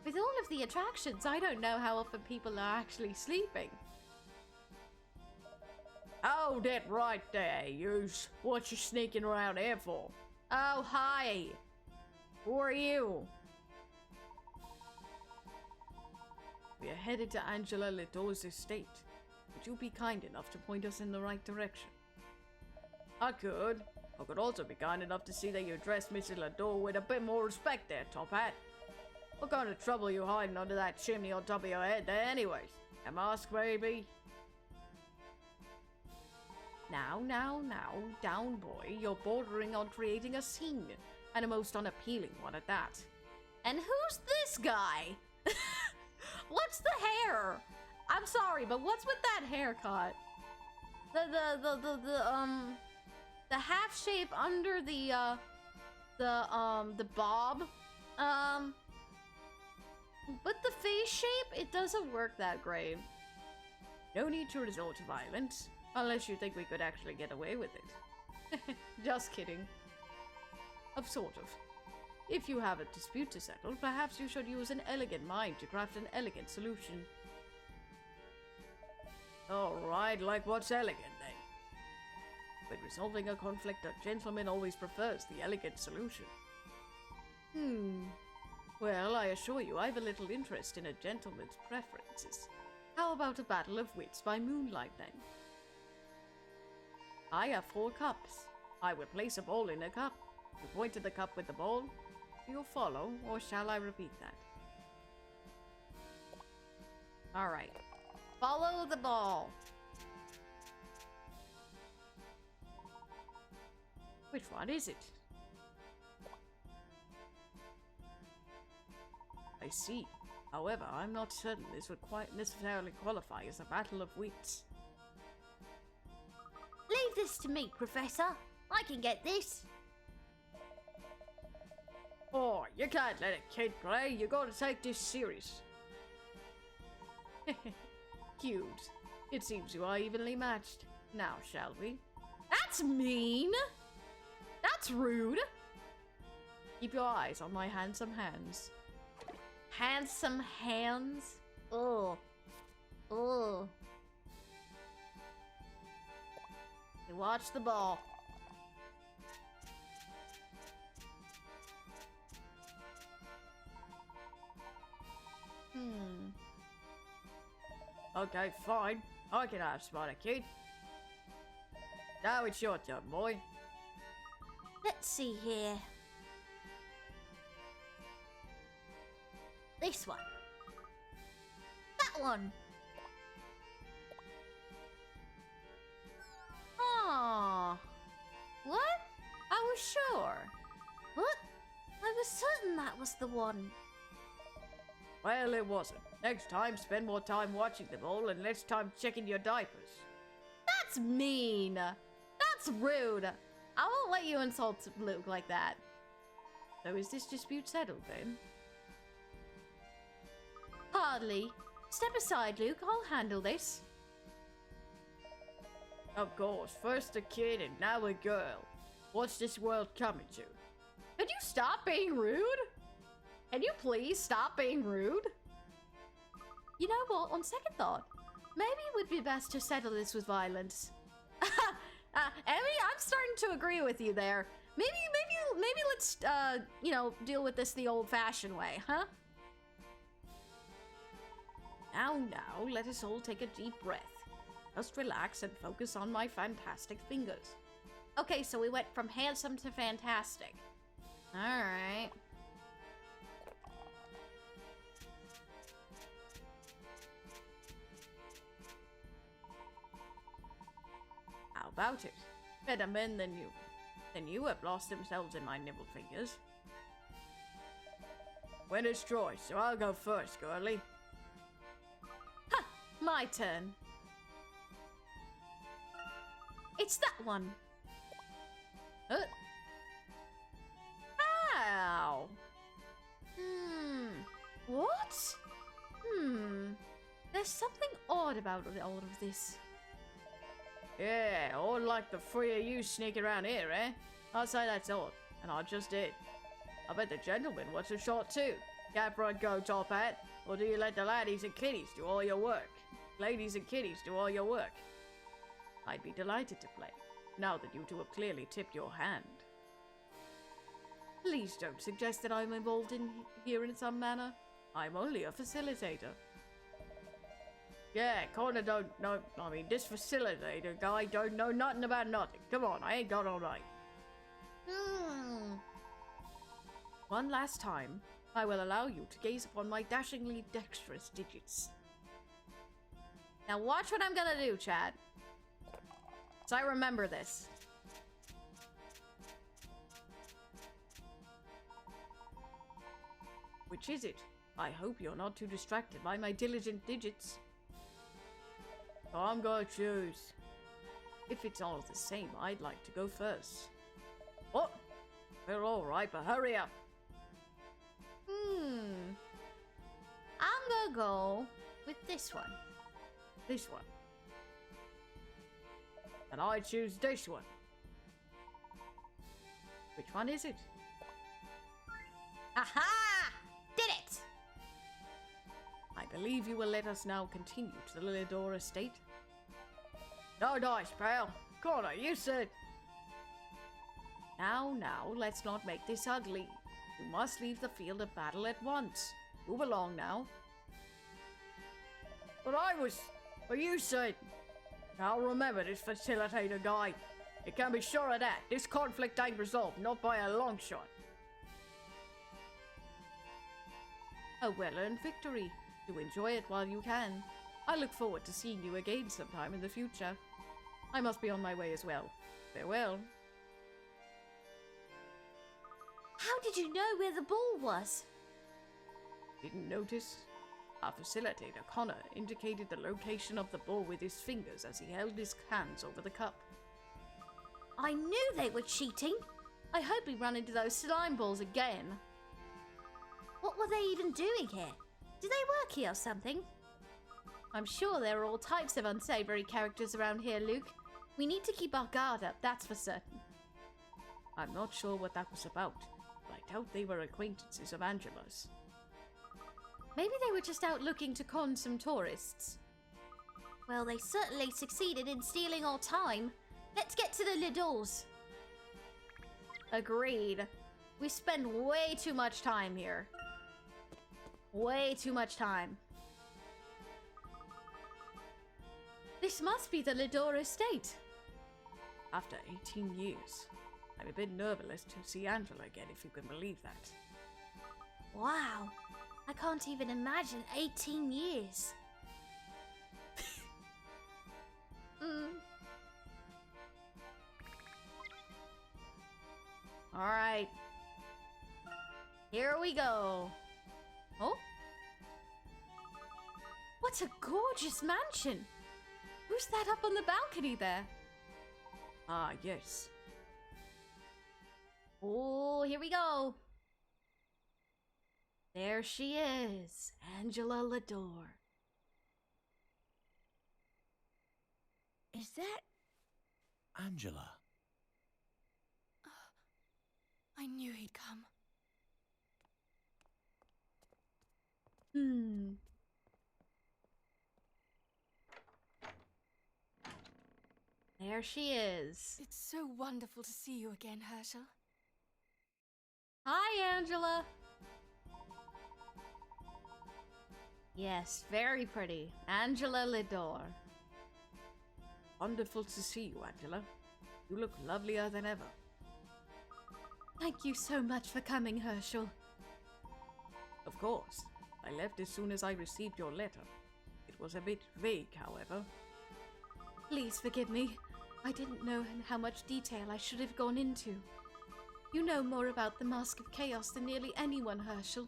A: With all of the attractions, I don't know how often people are actually sleeping.
B: Hold it right there, yous. What you sneaking around here for?
A: Oh, hi.
B: Who are you?
A: We are headed to Angela Lito's estate. Would you be kind enough to point us in the right direction?
B: I could. I could also be kind enough to see that you address Mrs. Lador with a bit more respect there, Top Hat. What kind of trouble are you hiding under that chimney on top of your head there anyways? A mask, maybe?
A: Now, down boy, you're bordering on creating a scene, and a most unappealing one at that. And who's this guy? What's the hair? I'm sorry, but what's with that haircut? The half shape under the bob, but the face shape, it doesn't work that great.
B: No need to resort to violence, unless you think we could actually get away with it.
A: Just kidding. Sort of. If you have a dispute to settle, perhaps you should use an elegant mind to craft an elegant solution.
B: Alright, like what's elegant then? When resolving a conflict, a gentleman always prefers the elegant solution.
A: Well, I assure you I have a little interest in a gentleman's preferences. How about a battle of wits by moonlight then? I have 4 cups. I will place a ball in a cup. You point to the cup with the ball. Do you follow, or shall I repeat that? Alright. Follow the ball. Which one is it? I see. However, I'm not certain this would quite necessarily qualify as a battle of wits.
H: Leave this to me, Professor. I can get this.
B: Oh, you can't let a kid play. You gotta take this serious.
A: Cute. It seems you are evenly matched. Now, shall we? That's mean! That's rude! Keep your eyes on my handsome hands. Handsome hands?
H: Oh. Oh.
A: You watch the ball.
B: Okay, fine. I can outsmart a kid. Now it's your turn, boy.
H: Let's see here. This one. That one.
A: Ah. What? I was sure.
H: What? I was certain that was the one.
B: Well, it wasn't. Next time, spend more time watching the ball and less time checking your diapers.
A: That's mean. That's rude. I won't let you insult Luke like that. So is this dispute settled then? Hardly. Step aside, Luke. I'll handle this.
B: Of course, first a kid and now a girl. What's this world coming to?
A: Could you stop being rude? Can you please stop being rude? You know what? On second thought, maybe it would be best to settle this with violence. Emmy, I'm starting to agree with you there. Maybe let's, deal with this the old-fashioned way, huh? Now, let us all take a deep breath. Just relax and focus on my fantastic fingers. Okay, so we went from handsome to fantastic. Alright. How about it? Better men than you have lost themselves in my nibble fingers.
B: Winner's choice, so I'll go first, girlie.
A: Ha! My turn. It's that one. There's something odd about all of this.
B: Yeah, odd like the three of you sneaking around here, eh? I'd say that's odd, and I just did. I bet the gentleman wants a shot too. Capra and go, top hat. Or do you let the laddies and kiddies do all your work? Ladies and kiddies do all your work. I'd be delighted to play, now that you two have clearly tipped your hand.
A: Please don't suggest that I'm involved in here in some manner. I'm only a facilitator.
B: Yeah, kinda don't know. I mean, this facilitator guy don't know nothing about nothing. Come on, I ain't got all right.
A: One last time, I will allow you to gaze upon my dashingly dexterous digits. Now watch what I'm gonna do, Chad. So I remember this.
B: Which is it? I hope you're not too distracted by my diligent digits. I'm gonna choose. If it's all the same, I'd like to go first. Oh, we're all right, but hurry up.
A: I'm gonna go with this one.
B: This one. And I choose this one. Which one is it?
A: Aha! Did it!
B: I believe you will let us now continue to the Lilidor estate. No dice, pal. Connor, you said.
A: Now, let's not make this ugly. You must leave the field of battle at once. Move along now.
B: But you said. Now remember this facilitator guy. You can be sure of that. This conflict ain't resolved, not by a long shot.
A: A well-earned victory. Do enjoy it while you can. I look forward to seeing you again sometime in the future. I must be on my way as well. Farewell.
H: How did you know where the ball was?
B: Didn't notice? Our facilitator, Connor, indicated the location of the ball with his fingers as he held his hands over the cup.
H: I knew they were cheating.
A: I hope we run into those slime balls again.
H: What were they even doing here? Do they work here or something?
A: I'm sure there are all types of unsavory characters around here, Luke. We need to keep our guard up, that's for certain.
B: I'm not sure what that was about, but I doubt they were acquaintances of Angela's.
A: Maybe they were just out looking to con some tourists.
H: Well, they certainly succeeded in stealing our time. Let's get to the Lidors.
A: Agreed. We spend way too much time here. Way too much time. This must be the Lidor estate.
B: After 18 years, I'm a bit nervous to see Angela again, if you can believe that.
H: Wow. I can't even imagine 18 years.
A: Alright. Here we go. Oh? What a gorgeous mansion! Who's that up on the balcony there?
B: Ah, yes.
A: Oh, here we go. There she is, Angela Lidor.
G: Is that...
E: Angela.
F: I knew he'd come.
A: There she is.
F: It's so wonderful to see you again, Herschel.
A: Hi, Angela. Yes, very pretty. Angela Lidor.
B: Wonderful to see you, Angela. You look lovelier than ever.
A: Thank you so much for coming, Herschel.
B: Of course. I left as soon as I received your letter. It was a bit vague, however.
A: Please forgive me. I didn't know how much detail I should have gone into. You know more about the Mask of Chaos than nearly anyone, Herschel.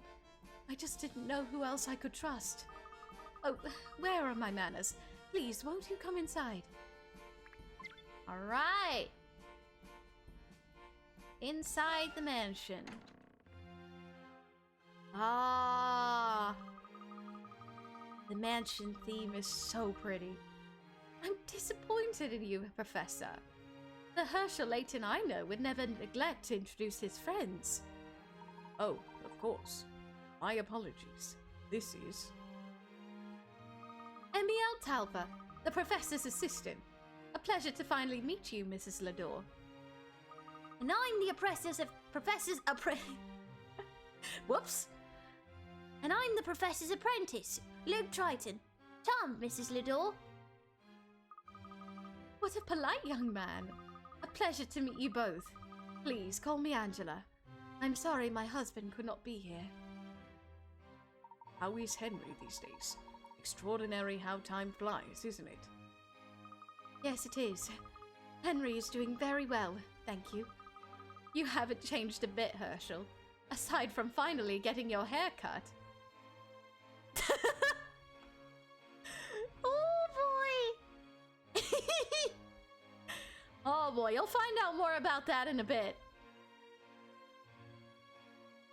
A: I just didn't know who else I could trust. Oh, where are my manners? Please, won't you come inside? All right. Inside the mansion. Ah. The mansion theme is so pretty. I'm disappointed in you, Professor. The Herschel Layton I know would never neglect to introduce his friends.
B: Oh, of course. My apologies. This is...
A: Emiel Talbot, the Professor's assistant. A pleasure to finally meet you, Mrs. Lador.
H: And I'm the Whoops. And I'm the Professor's apprentice, Luke Triton. Charmed, Mrs. Lador.
A: What a polite young man. A pleasure to meet you both. Please call me Angela. I'm sorry my husband could not be here.
B: How is Henry these days? Extraordinary how time flies, isn't it?
A: Yes, it is. Henry is doing very well, thank you. You haven't changed a bit, Herschel. Aside from finally getting your hair cut.
H: Oh boy!
A: Oh boy, you'll find out more about that in a bit.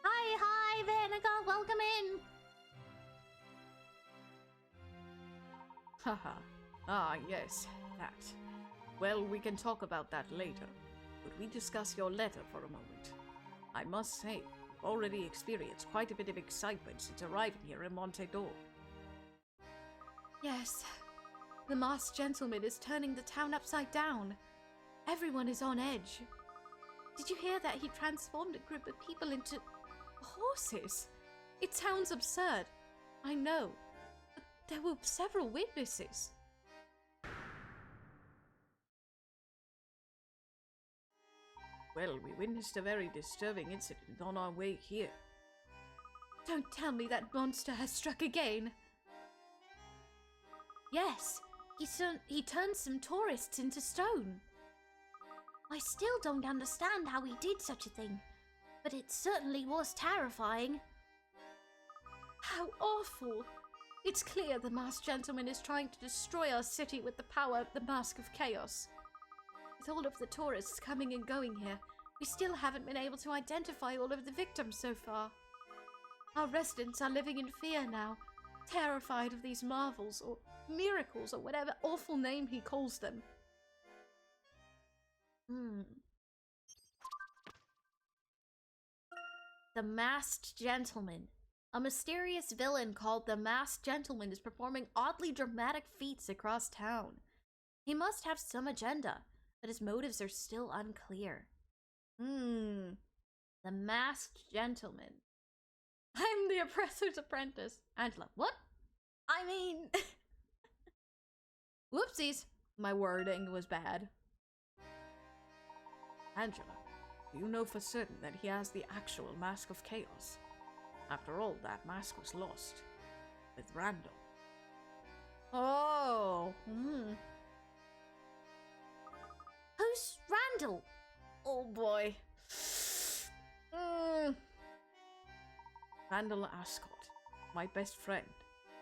H: Hi, Vanagon, welcome in.
B: Haha. Ah, yes, that. Well, we can talk about that later. Could we discuss your letter for a moment? I must say, you've already experienced quite a bit of excitement since arriving here in Montedor.
A: Yes, the masked gentleman is turning the town upside down. Everyone is on edge. Did you hear that he transformed a group of people into horses? It sounds absurd, I know, but there were several witnesses.
B: Well, we witnessed a very disturbing incident on our way here.
A: Don't tell me that monster has struck again.
H: Yes, he turned some tourists into stone. I still don't understand how he did such a thing, but it certainly was terrifying.
A: How awful! It's clear the masked gentleman is trying to destroy our city with the power of the Mask of Chaos. With all of the tourists coming and going here, we still haven't been able to identify all of the victims so far. Our residents are living in fear now, terrified of these marvels or miracles or whatever awful name he calls them. The Masked Gentleman. A mysterious villain called the Masked Gentleman is performing oddly dramatic feats across town. He must have some agenda, but his motives are still unclear. The Masked Gentleman. I'm the oppressor's apprentice. Angela, what? I mean... Whoopsies. My wording was bad.
B: Angela, do you know for certain that he has the actual Mask of Chaos? After all, that mask was lost. With Randall.
A: Oh.
H: Who's Randall?
A: Oh boy.
B: Randall Ascot, my best friend,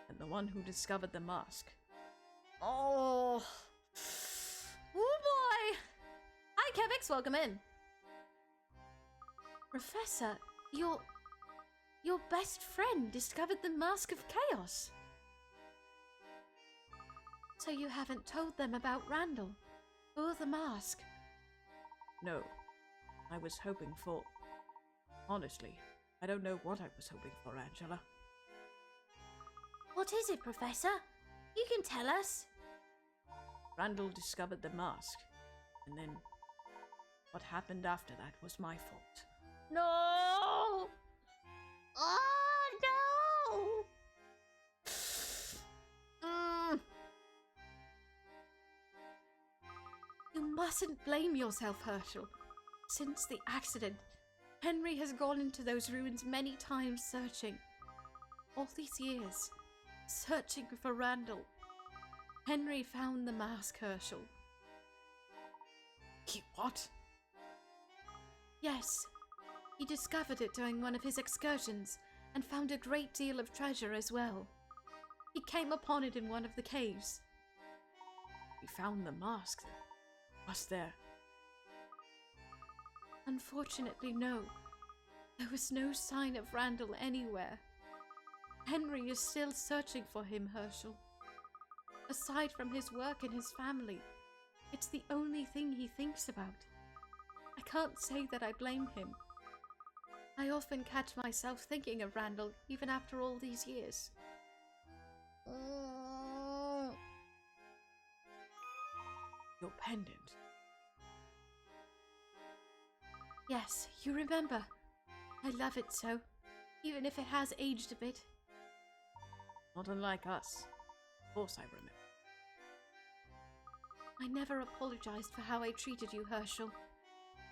B: and the one who discovered the mask.
A: Oh. Oh boy. Hi, Kevix, welcome in. Professor, your best friend discovered the Mask of Chaos. So you haven't told them about Randall or the mask?
B: No, I was hoping for... Honestly, I don't know what I was hoping for, Angela.
H: What is it, Professor? You can tell us.
B: Randall discovered the mask, and then what happened after that was my fault.
A: No!
H: Oh, no!
A: You mustn't blame yourself, Herschel. Since the accident, Henry has gone into those ruins many times searching. All these years, searching for Randall. Henry found the mask, Herschel.
B: He what?
A: Yes, he discovered it during one of his excursions and found a great deal of treasure as well. He came upon it in one of the caves.
B: He found the mask then. Was there?
A: Unfortunately, no. There was no sign of Randall anywhere. Henry is still searching for him, Herschel. Aside from his work and his family, it's the only thing he thinks about. I can't say that I blame him. I often catch myself thinking of Randall, even after all these years.
B: Your pendant.
A: Yes, you remember. I love it so, even if it has aged a bit.
B: Not unlike us. Of course I remember.
A: I never apologized for how I treated you, Herschel.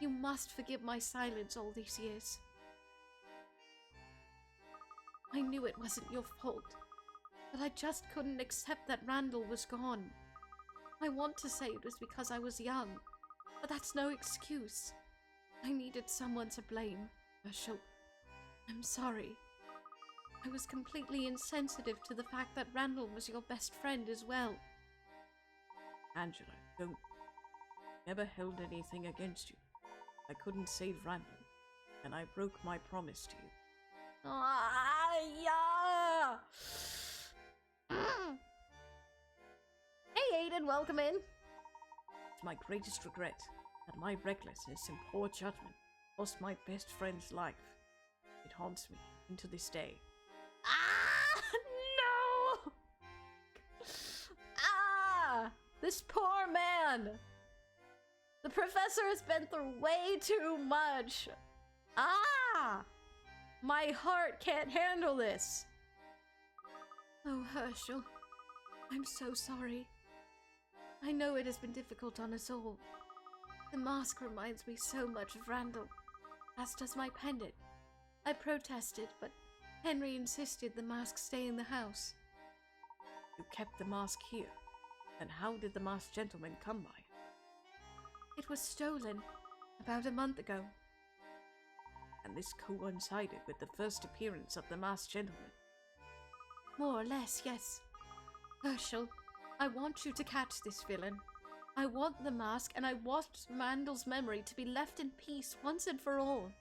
A: You must forgive my silence all these years. I knew it wasn't your fault, but I just couldn't accept that Randall was gone. I want to say it was because I was young, but that's no excuse. I needed someone to blame, Herschel. I'm sorry. I was completely insensitive to the fact that Randall was your best friend as well.
B: Angela, don't. Never held anything against you. I couldn't save Randall, and I broke my promise to you.
A: Hey Aiden, welcome in.
B: It's my greatest regret that my recklessness and poor judgment cost my best friend's life. It haunts me into this day.
A: No! This poor man! The professor has been through way too much. My heart can't handle this. Oh, Herschel, I'm so sorry. I know it has been difficult on us all. The mask reminds me so much of Randall, as does my pendant. I protested, but Henry insisted the mask stay in the house.
B: You kept the mask here. Then how did the masked gentleman come by it?
A: It was stolen about a month ago.
B: And this coincided with the first appearance of the masked gentleman.
A: More or less, yes. Herschel, I want you to catch this villain. I want the mask, and I want Randall's memory to be left in peace once and for all.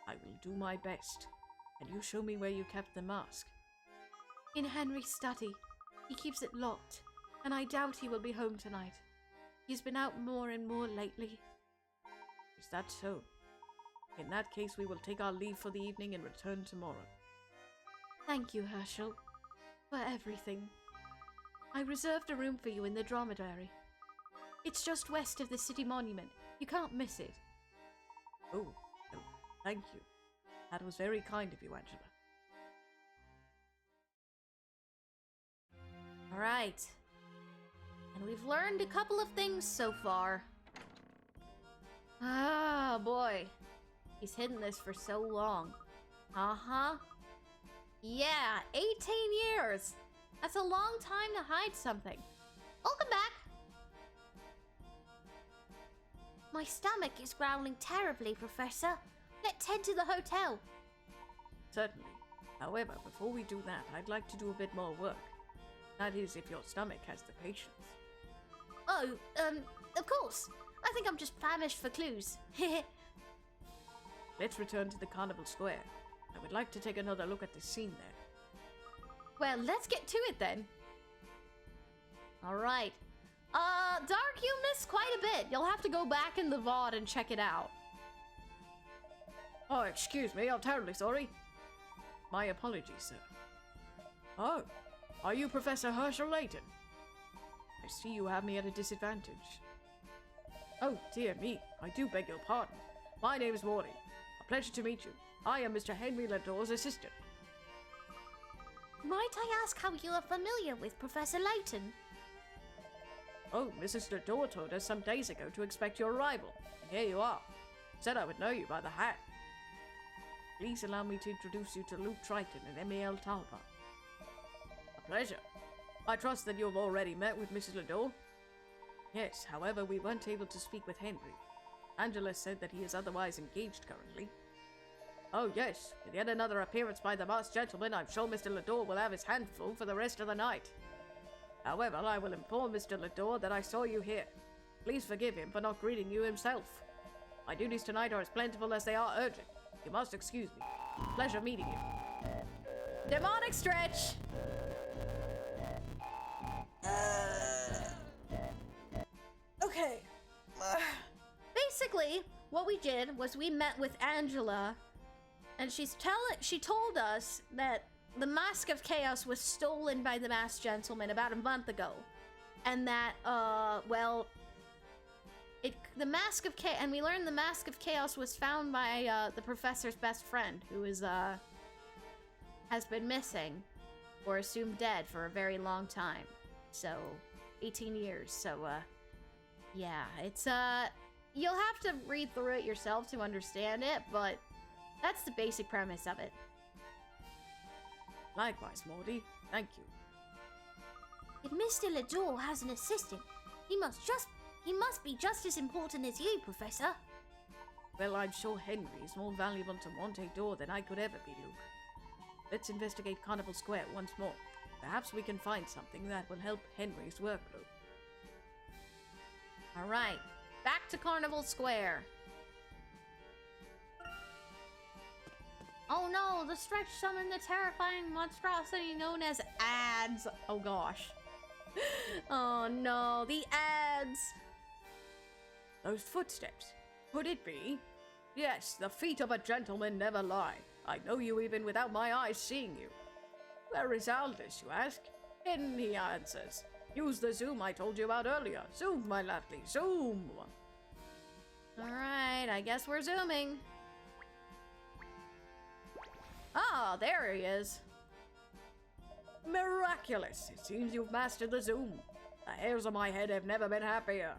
B: I will do my best, and you show me where you kept the mask.
A: In Henry's study. He keeps it locked, and I doubt he will be home tonight. He's been out more and more lately.
B: Is that so? In that case, we will take our leave for the evening and return tomorrow.
A: Thank you, Herschel, for everything. I reserved a room for you in the dromedary. It's just west of the city monument. You can't miss it.
B: Oh, thank you. That was very kind of you, Angela.
A: All right. And we've learned a couple of things so far. Ah, boy. He's hidden this for so long. Uh-huh. Yeah, 18 years. That's a long time to hide something. Welcome back.
H: My stomach is growling terribly, Professor. Let's head to the hotel.
B: Certainly. However, before we do that, I'd like to do a bit more work. That is, if your stomach has the patience.
H: Oh, of course. I think I'm just famished for clues.
B: Let's return to the Carnival Square. I would like to take another look at the scene there.
A: Well, let's get to it then. All right. Dark, you missed quite a bit. You'll have to go back in the VOD and check it out.
B: Oh, excuse me, I'm terribly sorry. My apologies, sir. Oh, are you Professor Herschel Layton? I see you have me at a disadvantage. Oh, dear me, I do beg your pardon. My name is Morty. A pleasure to meet you. I am Mr. Henry Ledor's assistant.
H: Might I ask how you are familiar with Professor Layton?
B: Oh, Mrs. Ledor told us some days ago to expect your arrival. And here you are. Said I would know you by the hat. Please allow me to introduce you to Luke Triton and Emiel Talpa. A pleasure. I trust that you have already met with Mrs. Ledor? Yes, however, we weren't able to speak with Henry. Angela said that he is otherwise engaged currently. Oh yes, with yet another appearance by the masked gentleman, I'm sure Mr. Ledor will have his hands full for the rest of the night. However, I will inform Mr. Ledor that I saw you here. Please forgive him for not greeting you himself. My duties tonight are as plentiful as they are urgent. You must excuse me. Pleasure meeting you.
A: Demonic stretch!
B: Okay.
A: Basically, what we did was we met with Angela, and she told us that the Mask of Chaos was stolen by the Masked Gentleman about a month ago. And that, the Mask of Chaos, and we learned the Mask of Chaos was found by, the professor's best friend, who is, has been missing, or assumed dead for a very long time. So, 18 years, so, yeah, it's, you'll have to read through it yourself to understand it, but that's the basic premise of it.
B: Likewise, Morty. Thank you.
H: If Mr. Lador has an assistant, he must be just as important as you, Professor.
B: Well, I'm sure Henry is more valuable to Monte d'Or than I could ever be, Luke. Let's investigate Carnival Square once more. Perhaps we can find something that will help Henry's workload.
A: Alright, back to Carnival Square. Oh no, the stretch summoned the terrifying monstrosity known as ads. Oh gosh. Oh no, the ads.
B: Those footsteps. Could it be? Yes, the feet of a gentleman never lie. I know you even without my eyes seeing you. Where is Aldous, you ask? In, he answers. Use the zoom I told you about earlier. Zoom, my lovely, zoom!
A: Alright, I guess we're zooming. Oh, there he is.
B: Miraculous! It seems you've mastered the zoom. The hairs on my head have never been happier.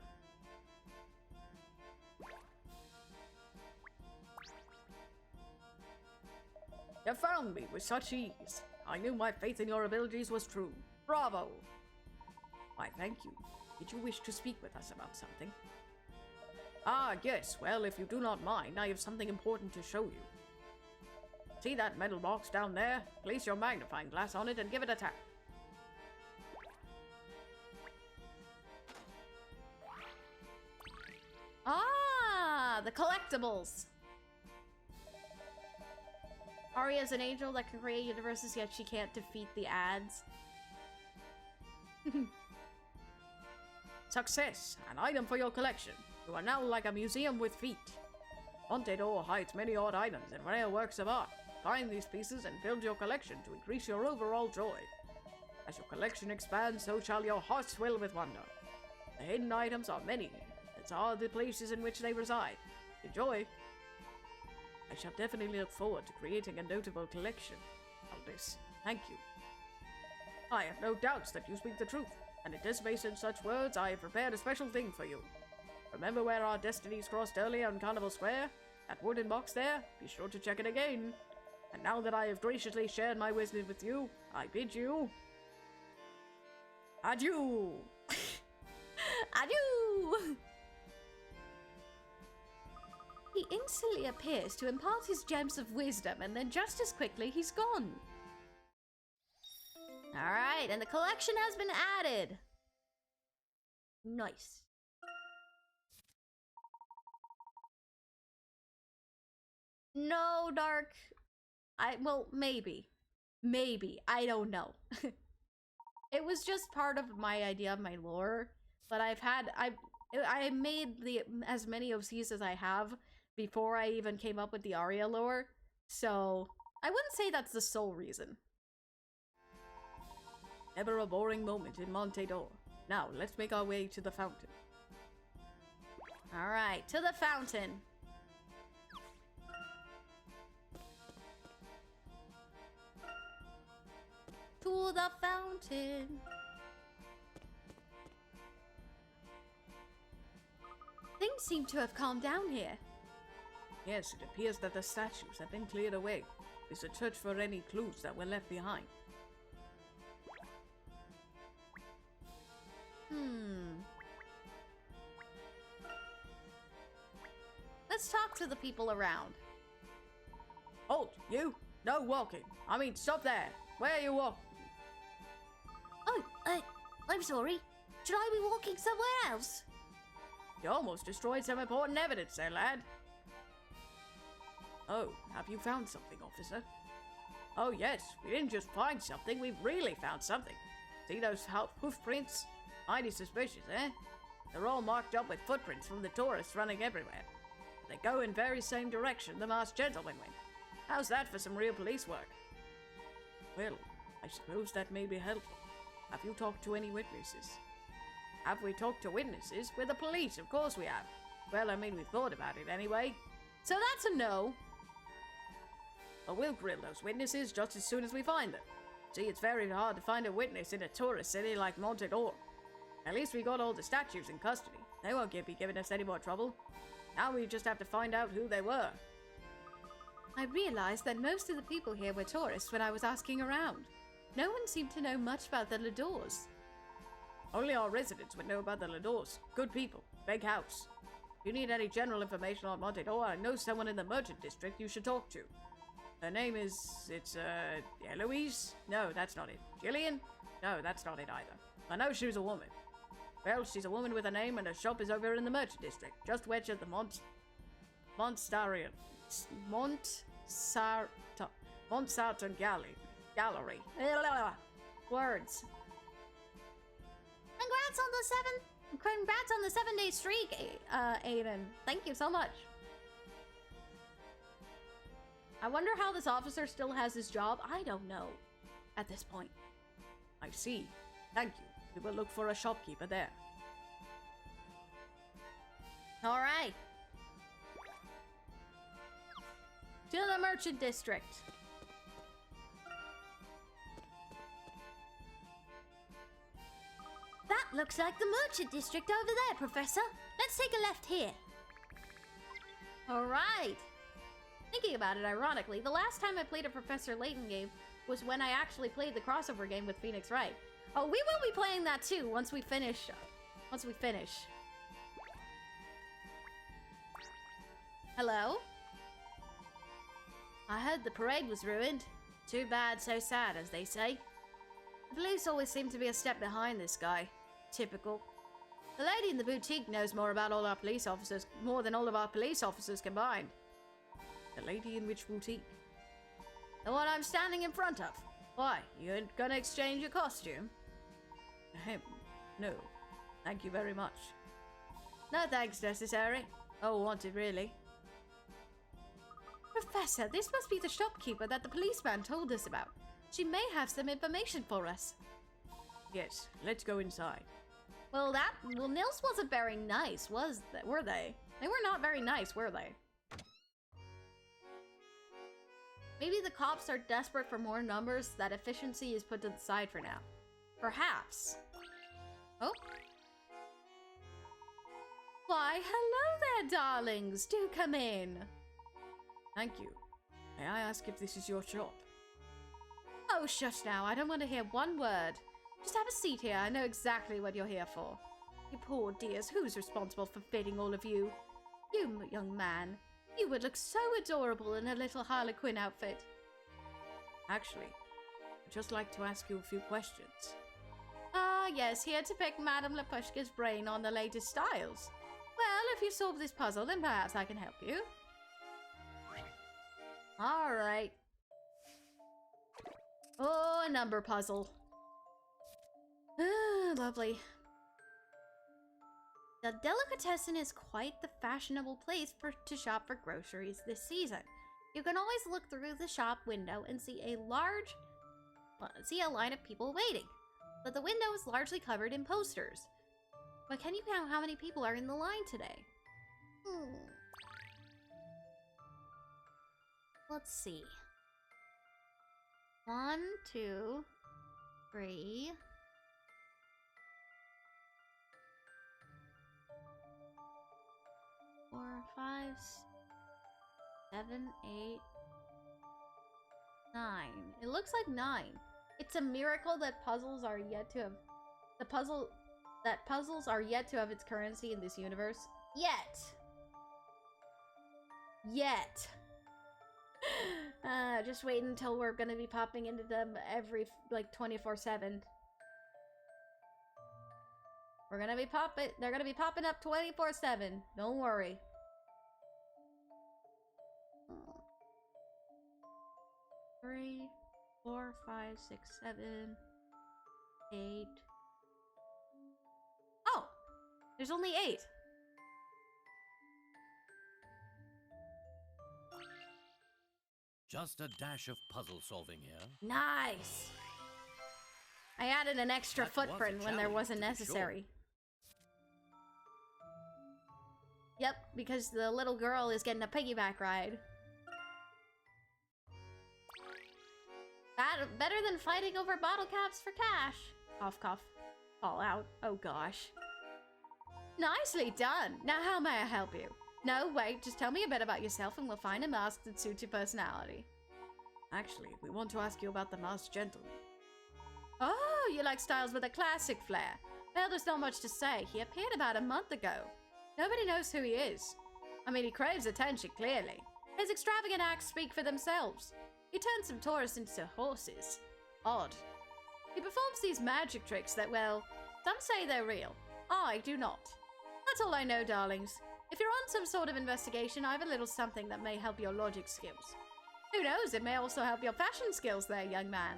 B: You found me with such ease. I knew my faith in your abilities was true. Bravo! Why, thank you. Did you wish to speak with us about something? Ah, yes. Well, if you do not mind, I have something important to show you. See that metal box down there? Place your magnifying glass on it and give it a tap.
A: Ah, the collectibles. Arya's an angel that can create universes, yet she can't defeat the ads.
B: Success! An item for your collection. You are now like a museum with feet. Monte d'Or hides many odd items and rare works of art. Find these pieces and build your collection to increase your overall joy. As your collection expands, so shall your heart swell with wonder. The hidden items are many, as are the places in which they reside. Enjoy! I shall definitely look forward to creating a notable collection. Aldous, thank you. I have no doubts that you speak the truth, and in this based in such words, I have prepared a special thing for you. Remember where our destinies crossed earlier in Carnival Square? That wooden box there? Be sure to check it again. And now that I have graciously shared my wisdom with you, I bid you... adieu!
A: Adieu! He instantly appears to impart his gems of wisdom, and then just as quickly he's gone. Alright, and the collection has been added. Nice. No, Dark. Well, maybe. Maybe. I don't know. It was just part of my idea of my lore, but I made as many OCs as I have before I even came up with the Arya lore, so I wouldn't say that's the sole reason.
B: Never a boring moment in Monte d'Or. Now, let's make our way to the fountain.
A: Alright, to the fountain. To the fountain. Things seem to have calmed down here.
B: Yes, it appears that the statues have been cleared away. We should search for any clues that were left behind.
A: Let's talk to the people around.
B: Halt, you! No walking! I mean, stop there! Where are you walking?
H: Oh, I'm sorry. Should I be walking somewhere else?
B: You almost destroyed some important evidence there, lad. Oh, have you found something, officer? Oh yes, we didn't just find something, we really found something. See those hoof prints? Mighty suspicious, eh? They're all marked up with footprints from the tourists running everywhere. They go in very same direction the masked gentleman went. How's that for some real police work? Well, I suppose that may be helpful. Have you talked to any witnesses? Have we talked to witnesses? We're the police, of course we have. Well, I mean, we thought about it anyway.
A: So that's a no.
B: But we'll grill those witnesses just as soon as we find them. See, it's very hard to find a witness in a tourist city like Montador. At least we got all the statues in custody. They won't be giving us any more trouble. Now we just have to find out who they were.
A: I realized that most of the people here were tourists when I was asking around. No one seemed to know much about the Ladors.
B: Only our residents would know about the Ladors. Good people. Big house. If you need any general information on Montador, I know someone in the merchant district you should talk to. Her name is... Eloise? No, that's not it. Jillian? No, that's not it either. I know she was a woman. Well, she's a woman with a name and her shop is over in the merchant district, just west of the Montsarton Gallery.
A: Words. Congrats on the 7-day streak, Aiden. Thank you so much. I wonder how this officer still has his job. I don't know at this point.
B: I see. Thank you. We will look for a shopkeeper there.
A: All right. To the merchant district.
H: That looks like the merchant district over there, Professor. Let's take a left here.
A: All right. Thinking about it, ironically, the last time I played a Professor Layton game was when I actually played the crossover game with Phoenix Wright. Oh, we will be playing that too once we finish. Hello? I heard the parade was ruined. Too bad, so sad, as they say. The police always seem to be a step behind this guy. Typical. The lady in the boutique knows more about all our police officers, more than all of our police officers combined.
B: The lady in which boutique?
A: The one I'm standing in front of. Why, you ain't gonna exchange your costume?
B: Ahem. No. Thank you very much.
A: No thanks necessary. Oh, wanted really. Professor, this must be the shopkeeper that the policeman told us about. She may have some information for us.
B: Yes, let's go inside.
A: Well, Nils wasn't very nice, were they? They were not very nice, were they? Maybe the cops are desperate for more numbers, that efficiency is put to the side for now. Perhaps. Oh. Why, hello there, darlings. Do come in.
B: Thank you. May I ask if this is your shop?
A: Oh, shush now. I don't want to hear one word. Just have a seat here. I know exactly what you're here for. You poor dears, who's responsible for feeding all of you? You, young man. You would look so adorable in a little Harlequin outfit.
B: Actually, I'd just like to ask you a few questions.
A: Ah, yes, here to pick Madame Lapushka's brain on the latest styles. Well, if you solve this puzzle, then perhaps I can help you. All right. Oh, a number puzzle. Ah, lovely. The delicatessen is quite the fashionable place to shop for groceries this season. You can always look through the shop window and see a line of people waiting. But the window is largely covered in posters. But can you count how many people are in the line today? Let's see. 1, 2, 3... 4, 5, 7, 8, 9. It looks like 9. It's a miracle that puzzles are yet to have puzzles are yet to have its currency in this universe. Yet. Just wait until we're gonna be popping into them every, like, 24/7. They're gonna be popping up 24/7. Don't worry. 3, 4, 5, 6, 7, 8. Oh! There's only 8.
E: Just a dash of puzzle solving here.
A: Nice! I added an extra
E: That was a
A: footprint when there
E: challenge,
A: wasn't
E: to be sure.
A: necessary. Yep, because the little girl is getting a piggyback ride. Better than fighting over bottle caps for cash. Cough, cough. Fall out. Oh gosh. Nicely done. Now how may I help you? No, wait, just tell me a bit about yourself and we'll find a mask that suits your personality.
B: Actually, we want to ask you about the masked gentleman.
A: Oh, you like styles with a classic flair. Well, there's not much to say. He appeared about a month ago. Nobody knows who he is. I mean, he craves attention, clearly. His extravagant acts speak for themselves. He turns some tourists into horses. Odd. He performs these magic tricks that, well, some say they're real. I do not. That's all I know, darlings. If you're on some sort of investigation, I have a little something that may help your logic skills. Who knows, it may also help your fashion skills there, young man.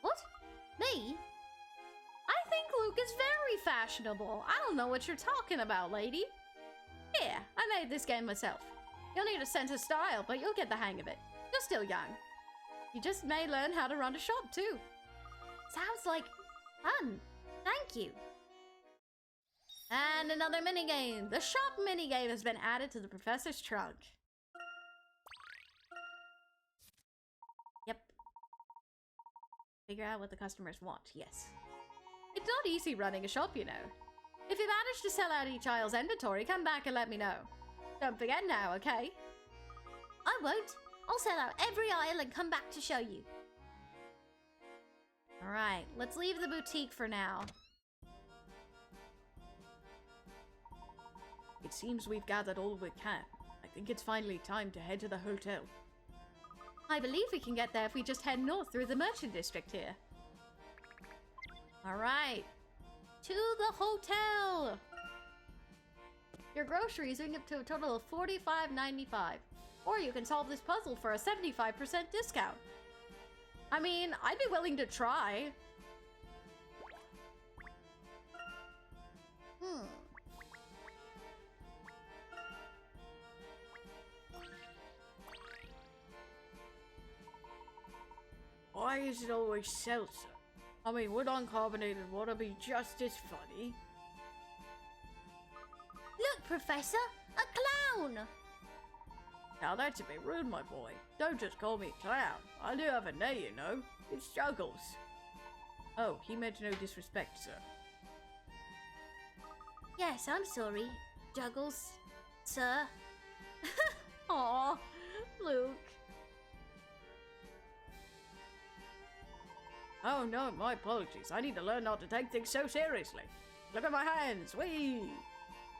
H: What? Me?
A: I think Luke is very fashionable. I don't know what you're talking about, lady. Here, I made this game myself. You'll need a sense of style, but you'll get the hang of it. You're still young. You just may learn how to run a shop, too.
H: Sounds like fun. Thank you.
A: And another minigame. The shop minigame has been added to the professor's trunk. Yep. Figure out what the customers want, yes. It's not easy running a shop, you know. If you manage to sell out each aisle's inventory, come back and let me know. Don't forget now, okay?
H: I won't. I'll sell out every aisle and come back to show you.
A: Alright, let's leave the boutique for now.
B: It seems we've gathered all we can. I think it's finally time to head to the hotel.
A: I believe we can get there if we just head north through the merchant district here. Alright, to the hotel! Your groceries bring up to a total of $45.95. Or you can solve this puzzle for a 75% discount. I mean, I'd be willing to try.
B: Why is it always seltzer? I mean, would uncarbonated water be just as funny?
H: Look, Professor! A clown!
B: Now that's a bit rude, my boy. Don't just call me clown. I do have a name, you know. It's Juggles. Oh, he meant no disrespect, sir.
H: Yes, I'm sorry. Juggles, sir.
A: Aw, Luke.
B: Oh no, my apologies. I need to learn not to take things so seriously. Look at my hands, whee!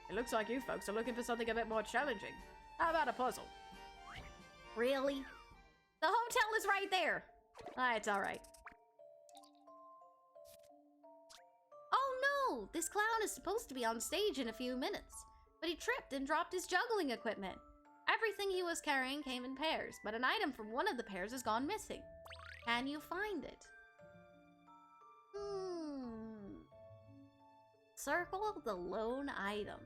B: It looks like you folks are looking for something a bit more challenging. How about a puzzle?
A: Really? The hotel is right there. It's alright. Oh no! This clown is supposed to be on stage in a few minutes, but he tripped and dropped his juggling equipment. Everything he was carrying came in pairs, but an item from one of the pairs has gone missing. Can you find it? Circle the lone item.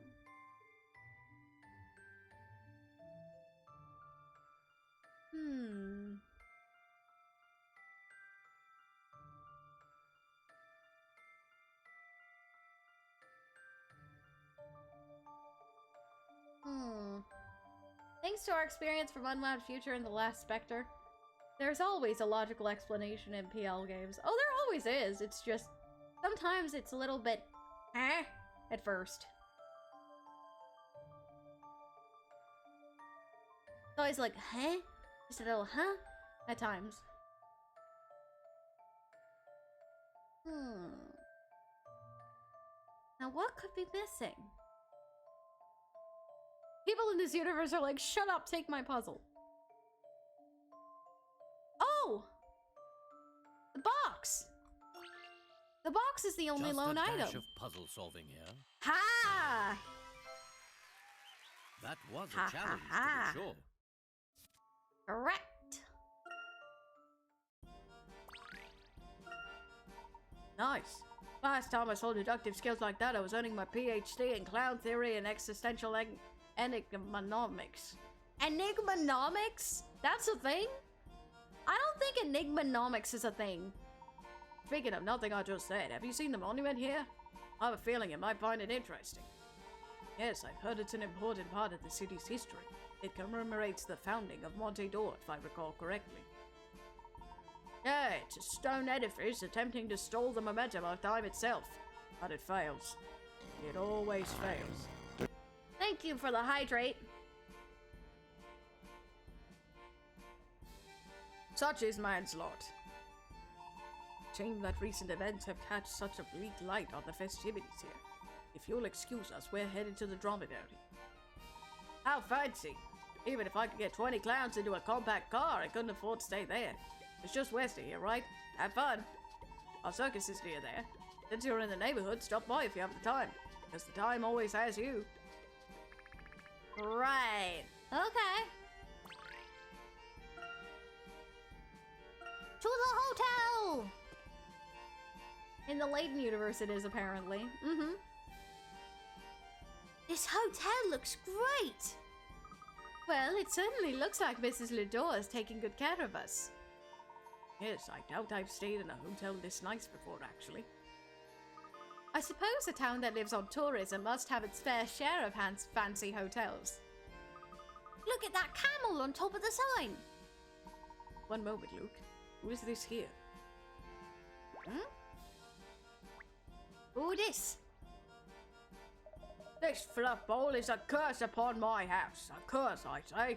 A: Thanks to our experience from Unwound Future and The Last Spectre, there's always a logical explanation in PL games. Oh, there always is. It's just, sometimes it's a little bit, at first. It's always like, Just a little, at times. Now what could be missing? People in this universe are like, shut up, take my puzzle. Oh! The box! The box is the only lone item.
E: Just a dash of puzzle solving here.
A: Ha!
E: That was
A: Ha,
E: a challenge,
A: ha, ha.
E: to be sure.
A: Correct.
B: Nice. Last time I saw deductive skills like that, I was earning my PhD in clown theory and existential enigmanomics.
A: Enigmanomics? That's a thing? I don't think enigmanomics is a thing.
B: Speaking of nothing I just said, have you seen the monument here? I have a feeling you might find it interesting. Yes, I've heard it's an important part of the city's history. It commemorates the founding of Monte d'Or, if I recall correctly. Yeah, it's a stone edifice attempting to stall the momentum of time itself. But it fails. It always fails.
A: Thank you for the hydrate.
B: Such is man's lot. Shame that recent events have cast such a bleak light on the festivities here. If you'll excuse us, we're headed to the dromedary. How fancy! Even if I could get 20 clowns into a compact car, I couldn't afford to stay there. It's just west of here, right? Have fun! Our circus is near there. Since you're in the neighborhood, stop by if you have the time. Because the time always has you.
A: Right. Okay. To the hotel! In the Layton universe it is, apparently. Mm-hmm.
H: This hotel looks great!
A: Well, it certainly looks like Mrs. Lador is taking good care of us.
B: Yes, I doubt I've stayed in a hotel this nice before, actually.
A: I suppose a town that lives on tourism must have its fair share of fancy hotels.
H: Look at that camel on top of the sign!
B: One moment, Luke. Who is this here?
H: Who this?
B: This fluff bowl is a curse upon my house. A curse, I say.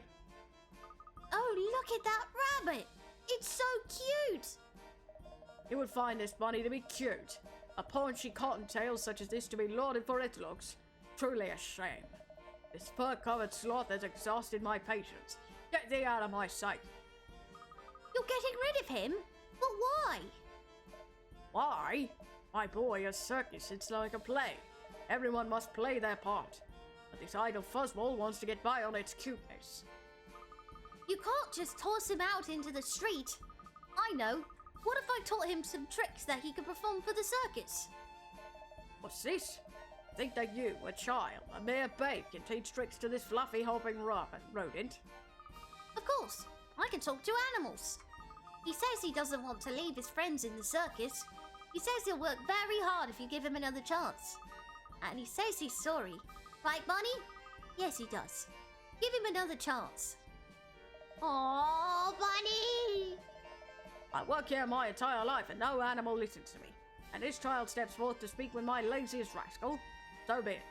H: Oh, look at that rabbit! It's so cute!
B: You would find this bunny to be cute. A paunchy cottontail such as this to be lauded for its looks. Truly a shame. This fur-covered sloth has exhausted my patience. Get thee out of my sight.
H: You're getting rid of him? But why?
B: Why? My boy, a circus, it's like a play. Everyone must play their part. But this idle fuzzball wants to get by on its cuteness.
H: You can't just toss him out into the street. I know. What if I taught him some tricks that he could perform for the circus?
B: What's this? Think that you, a child, a mere babe, can teach tricks to this fluffy hopping rodent?
H: Of course. I can talk to animals. He says he doesn't want to leave his friends in the circus. He says he'll work very hard if you give him another chance. And he says he's sorry. Right, Bunny? Yes, he does. Give him another chance. Aww, Bunny!
B: I work here my entire life and no animal listens to me. And this child steps forth to speak with my laziest rascal. So be it.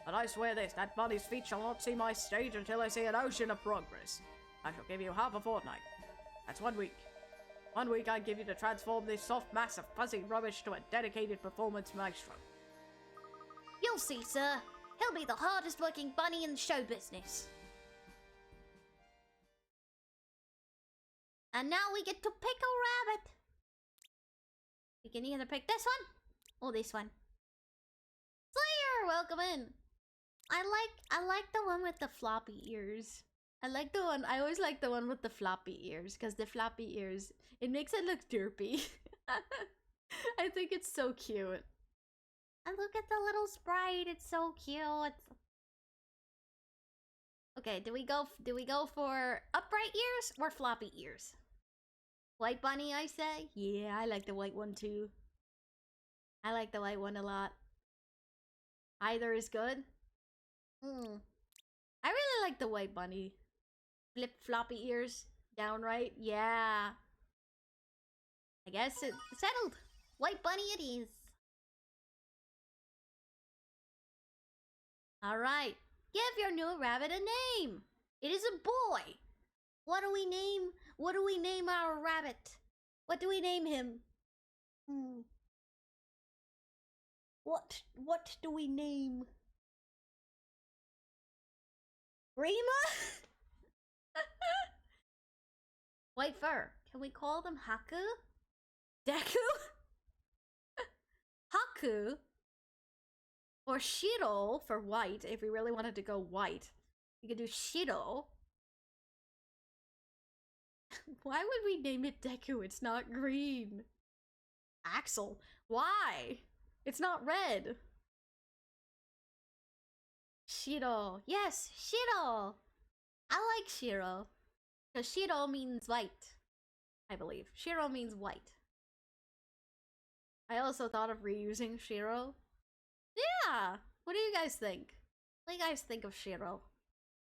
B: But I swear this, that bunny's feet shall not see my stage until I see an ocean of progress. I shall give you half a fortnight. That's 1 week. 1 week I give you to transform this soft mass of fuzzy rubbish to a dedicated performance maestro.
H: You'll see, sir. He'll be the hardest working bunny in the show business. And now we get to pick a rabbit. We can either pick this one or this one. Slayer, welcome in.
A: I like the one with the floppy ears. I always like the one with the floppy ears, because the floppy ears, it makes it look derpy. I think it's so cute. And look at the little sprite, it's so cute. Okay, do we go for upright ears or floppy ears? White bunny, I say? Yeah, I like the white one too. I like the white one a lot. Either is good. I really like the white bunny. Flip floppy ears. Downright. Yeah. I guess it's settled. White bunny it is. Alright. Give your new rabbit a name. It is a boy. What do we name our rabbit? What do we name him? What do we name? Rima? White fur. Can we call them Haku? Deku? Haku? Or Shiro for white, if we really wanted to go white. We could do Shiro. Why would we name it Deku? It's not green. Axel. Why? It's not red. Shiro. Yes, Shiro. I like Shiro. Because Shiro means white, I believe. Shiro means white. I also thought of reusing Shiro. Yeah! What do you guys think? What do you guys think of Shiro?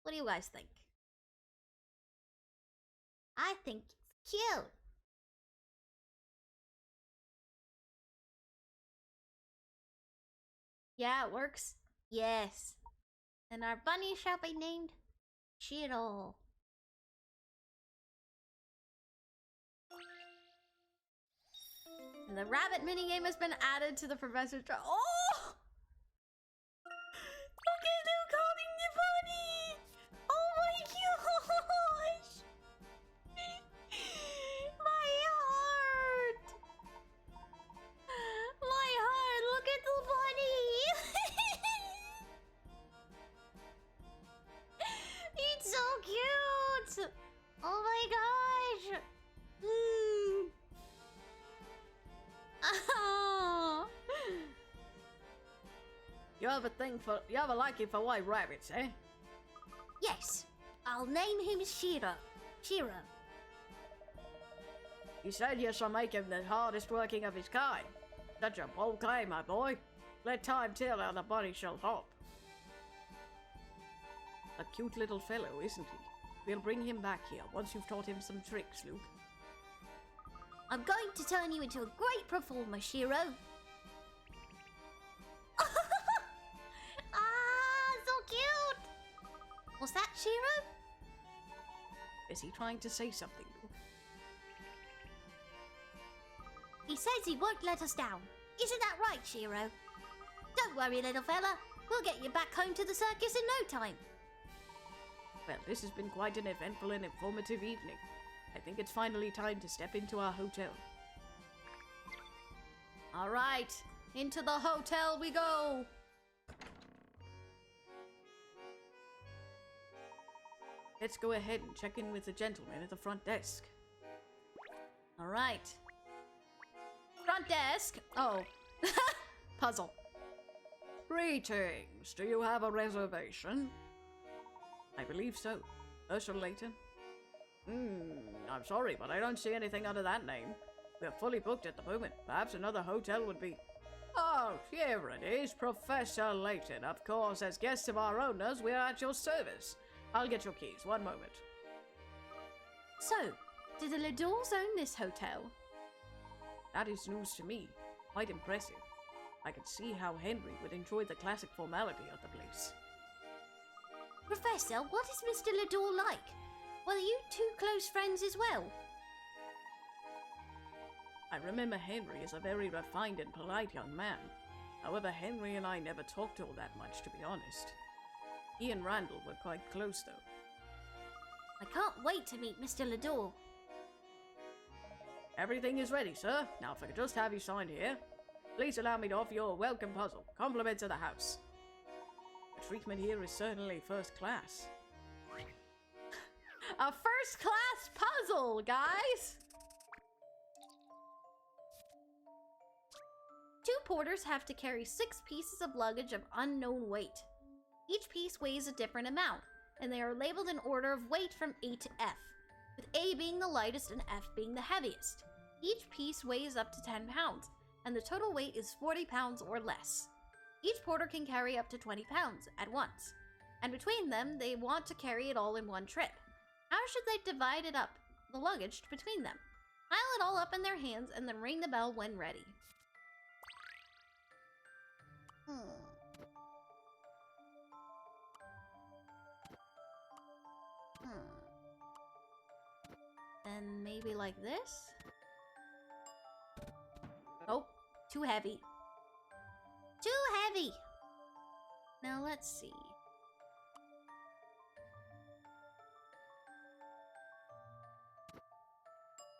A: What do you guys think?
H: I think it's cute.
A: Yeah, it works.
H: Yes. And our bunny shall be named Shiro.
A: And the rabbit minigame has been added to the Professor's Oh! Look at them calling the bunny! Oh my gosh! My heart! My heart, look at the bunny!
H: It's so cute! Oh my gosh!
A: Oh.
B: You have a liking for white rabbits, eh?
H: Yes, I'll name him Shiro. Shiro.
B: You said you shall make him the hardest working of his kind. Such a bold claim, my boy. Let time tell how the bunny shall hop. A cute little fellow, isn't he? We'll bring him back here once you've taught him some tricks, Luke.
H: I'm going to turn you into a great performer, Shiro. So cute! Was that Shiro?
B: Is he trying to say something, Luke?
H: He says he won't let us down. Isn't that right, Shiro? Don't worry, little fella. We'll get you back home to the circus in no time.
B: Well, this has been quite an eventful and informative evening. I think it's finally time to step into our hotel.
A: All right, into the hotel we go.
B: Let's go ahead and check in with the gentleman at the front desk.
A: All right. Front desk. Oh, puzzle.
B: Greetings. Do you have a reservation? I believe so. Ursula Layton? I'm sorry, but I don't see anything under that name. We're fully booked at the moment. Perhaps another hotel would be... Oh, here it is, Professor Layton. Of course, as guests of our owners, we're at your service. I'll get your keys. One moment.
A: So, do the Ladors own this hotel?
B: That is news to me. Quite impressive. I can see how Henry would enjoy the classic formality of the place.
H: Professor, what is Mr. Lador like? Well, are you two close friends as well?
B: I remember Henry as a very refined and polite young man. However, Henry and I never talked all that much, to be honest. He and Randall were quite close, though.
H: I can't wait to meet Mr. Lador.
B: Everything is ready, sir. Now, if I could just have you signed here. Please allow me to offer you a welcome puzzle. Compliments of the house. The treatment here is certainly first class.
A: A first-class puzzle, guys! 2 porters have to carry 6 pieces of luggage of unknown weight. Each piece weighs a different amount, and they are labeled in order of weight from A to F, with A being the lightest and F being the heaviest. Each piece weighs up to 10 pounds, and the total weight is 40 pounds or less. Each porter can carry up to 20 pounds at once, and between them, they want to carry it all in one trip. How should they divide it up, the luggage, between them? Pile it all up in their hands and then ring the bell when ready. Then maybe like this? Nope, too heavy.
H: Too heavy!
A: Now let's see.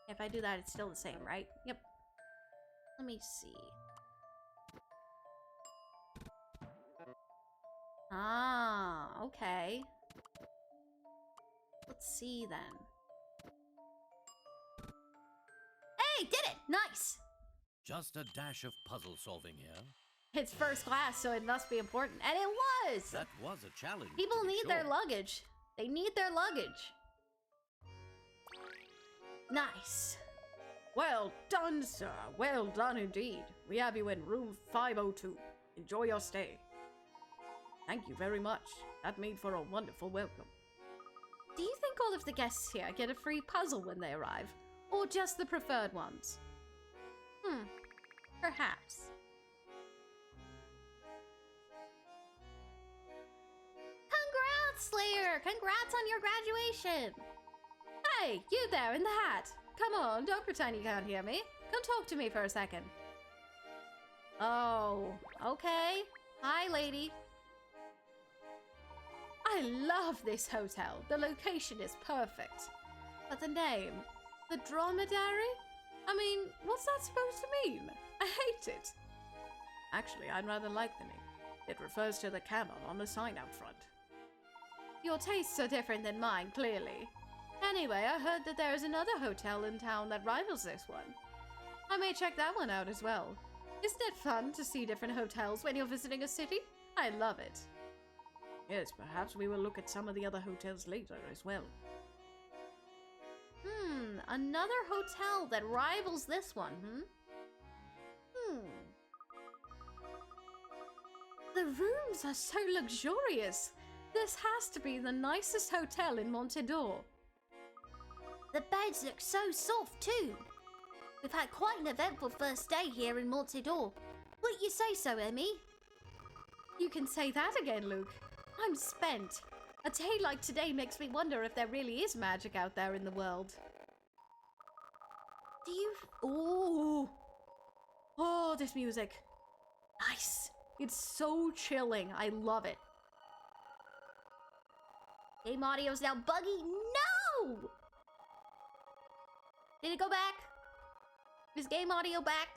A: If I do that, it's still the same, right? Yep. Let me see. Ah, okay. Let's see then. Hey, did it! Nice!
E: Just a dash of puzzle solving here.
A: It's first class, so it must be important. And it was!
E: That was a challenge.
A: People
E: to be
A: need
E: sure.
A: their luggage. They need their luggage. Nice.
B: Well done, sir. Well done indeed. We have you in room 502. Enjoy your stay. Thank you very much. That made for a wonderful welcome.
A: Do you think all of the guests here get a free puzzle when they arrive? Or just the preferred ones? Perhaps. Congrats, Slayer! Congrats on your graduation! Hey, you there in the hat! Come on, don't pretend you can't hear me. Come talk to me for a second. Oh, okay. Hi, lady. I love this hotel. The location is perfect. But the name, the dromedary? I mean, what's that supposed to mean? I hate it.
B: Actually, I'd rather like the name. It refers to the camel on the sign out front.
A: Your tastes are different than mine, clearly. Anyway, I heard that there is another hotel in town that rivals this one. I may check that one out as well. Isn't it fun to see different hotels when you're visiting a city? I love it.
B: Yes, perhaps we will look at some of the other hotels later as well.
A: Another hotel that rivals this one, The rooms are so luxurious. This has to be the nicest hotel in Montedor.
H: The beds look so soft too. We've had quite an eventful first day here in Montedor. Wouldn't you say so, Emmy?
A: You can say that again, Luke. I'm spent. A day like today makes me wonder if there really is magic out there in the world.
H: Do you...
A: Oh, this music. Nice. It's so chilling. I love it.
H: Game audio's now buggy? No!
A: Did it go back? Is game audio back?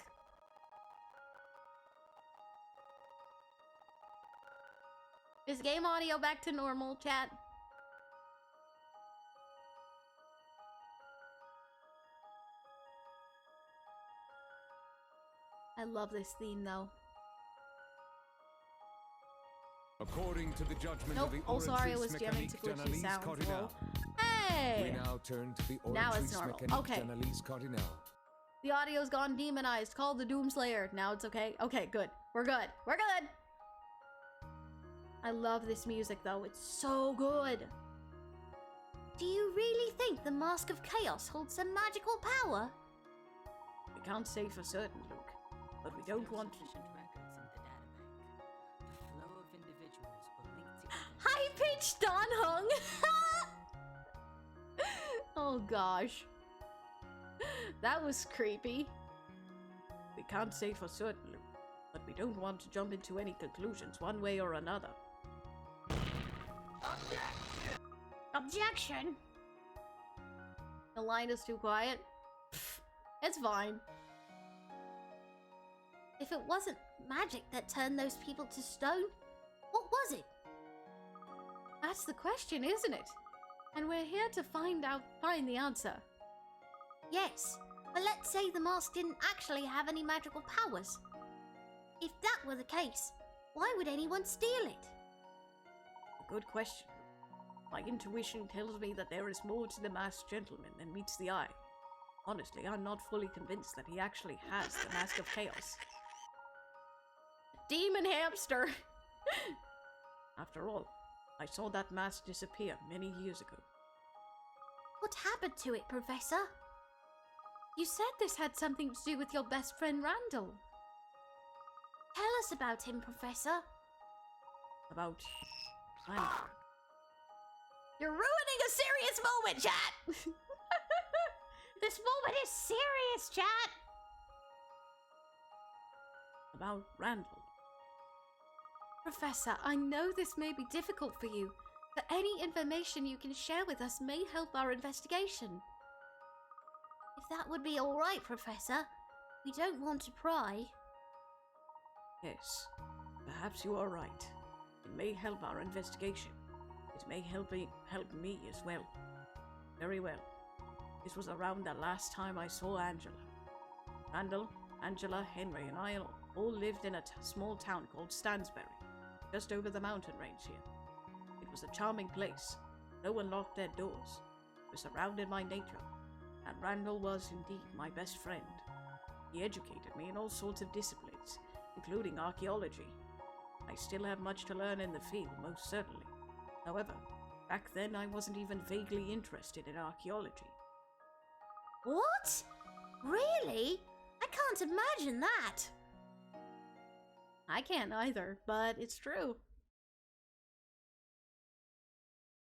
A: Is game audio back to normal, chat? I love this theme, though.
I: According to the judgment
A: Nope.
I: of the
A: Oh, sorry, it was
I: Orientrice
A: jamming to
I: Mécanique
A: glitchy
I: d'Analyse
A: sounds.
I: Cardinal.
A: Lol. Hey!
I: We now turn to the
A: Now it's
I: Orientrice
A: normal.
I: Mécanique
A: Okay.
I: d'Analyse Cardinal.
A: The audio's gone demonized. Call the Doomslayer. Now it's okay. Okay, good. We're good. We're good. I love this music, though. It's so good.
H: Do you really think the Mask of Chaos holds some magical power?
B: We can't say for certain, Luke, but we don't want to.
A: High-pitched Don Hung. Oh, gosh. That was creepy.
B: We can't say for certain, Luke, but we don't want to jump into any conclusions one way or another.
H: Objection!
A: The line is too quiet. Pfft, it's fine.
H: If it wasn't magic that turned those people to stone, what was it?
A: That's the question, isn't it? And we're here to find the answer.
H: Yes, but let's say the mask didn't actually have any magical powers. If that were the case, why would anyone steal it?
B: A good question. My intuition tells me that there is more to the masked gentleman than meets the eye. Honestly, I'm not fully convinced that he actually has the Mask of Chaos.
A: Demon hamster.
B: After all, I saw that mask disappear many years ago.
H: What happened to it, Professor?
A: You said this had something to do with your best friend Randall.
H: Tell us about him, Professor.
B: About Randall.
A: You're ruining a serious moment, chat! This moment is serious, chat!
B: About Randall.
A: Professor, I know this may be difficult for you, but any information you can share with us may help our investigation.
H: If that would be all right, Professor. We don't want to pry.
B: Yes, perhaps you are right. It may help our investigation. It may help me as well. Very well. This was around the last time I saw Angela. Randall, Angela, Henry, and I all lived in a small town called Stansbury, just over the mountain range here. It was a charming place. No one locked their doors. We were surrounded by nature, and Randall was indeed my best friend. He educated me in all sorts of disciplines, including archaeology. I still have much to learn in the field, most certainly. However, back then I wasn't even vaguely interested in archaeology.
H: What? Really? I can't imagine that.
A: I can't either, but it's true.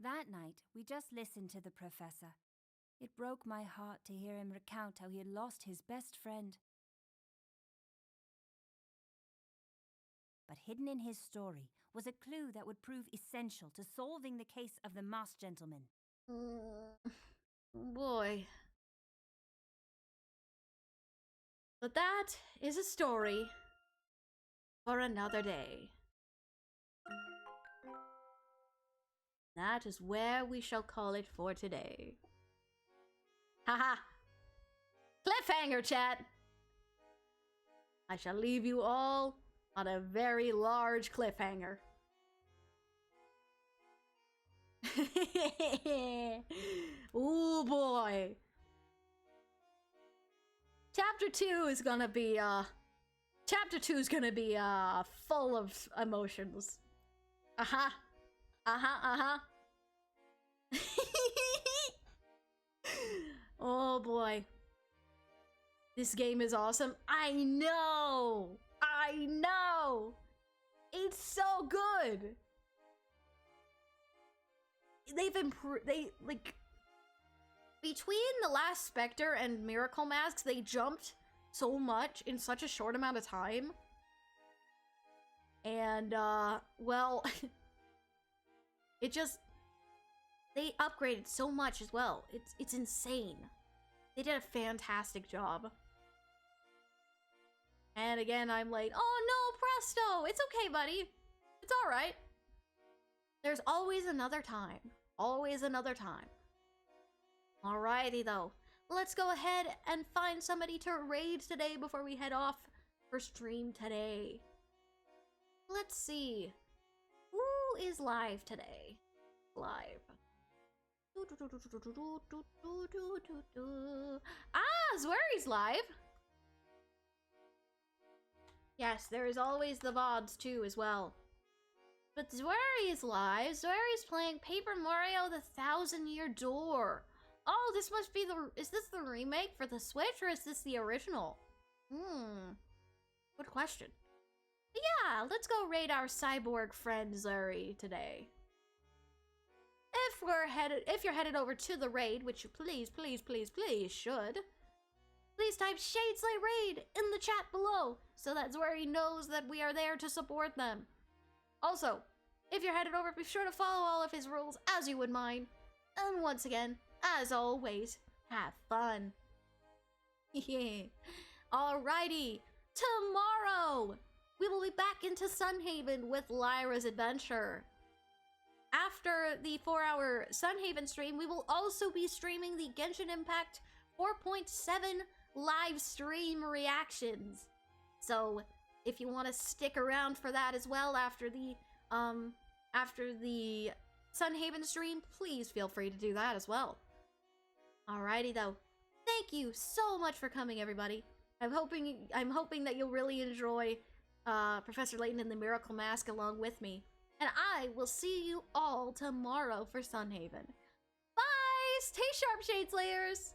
D: That night, we just listened to the professor. It broke my heart to hear him recount how he had lost his best friend. But hidden in his story was a clue that would prove essential to solving the case of the masked gentleman.
A: Boy. But that is a story for another day. That is where we shall call it for today. Haha! Cliffhanger, chat! I shall leave you all on a very large cliffhanger. Ooh boy! Chapter 2 is gonna be, full of emotions. Uh-huh. Oh boy. This game is awesome. I know! It's so good! They've improved, between the last Spectre and Miracle Masks, they jumped so much in such a short amount of time. And, well, they upgraded so much as well. It's insane. They did a fantastic job. And again, I'm like, oh no, Presto! It's okay, buddy. It's alright. There's always another time. Always another time. Alrighty, though. Let's go ahead and find somebody to raid today before we head off for stream today. Let's see. Who is live today? Live. Ah, Zwerry's live. Yes, there is always the VODs too as well. But Zwerry is live. Zwerry's playing Paper Mario the Thousand Year Door. Oh, this must be is this the remake for the Switch or is this the original? Good question. But yeah, let's go raid our cyborg friend Zwerry today. If you're headed over to the raid, which you please should, please type Shadeslay Raid in the chat below so that Zwerry knows that we are there to support them. Also, if you're headed over, be sure to follow all of his rules as you would mine. And once again, as always, have fun. Yeah. Alrighty, tomorrow we will be back into Sunhaven with Lyra's adventure. After the 4-hour Sunhaven stream, we will also be streaming the Genshin Impact 4.7 live stream reactions. So if you want to stick around for that as well after the Sunhaven stream, please feel free to do that as well. Alrighty though, thank you so much for coming, everybody. I'm hoping that you'll really enjoy Professor Layton and the Miracle Mask along with me. And I will see you all tomorrow for Sunhaven. Bye! Stay sharp, Shadeslayers!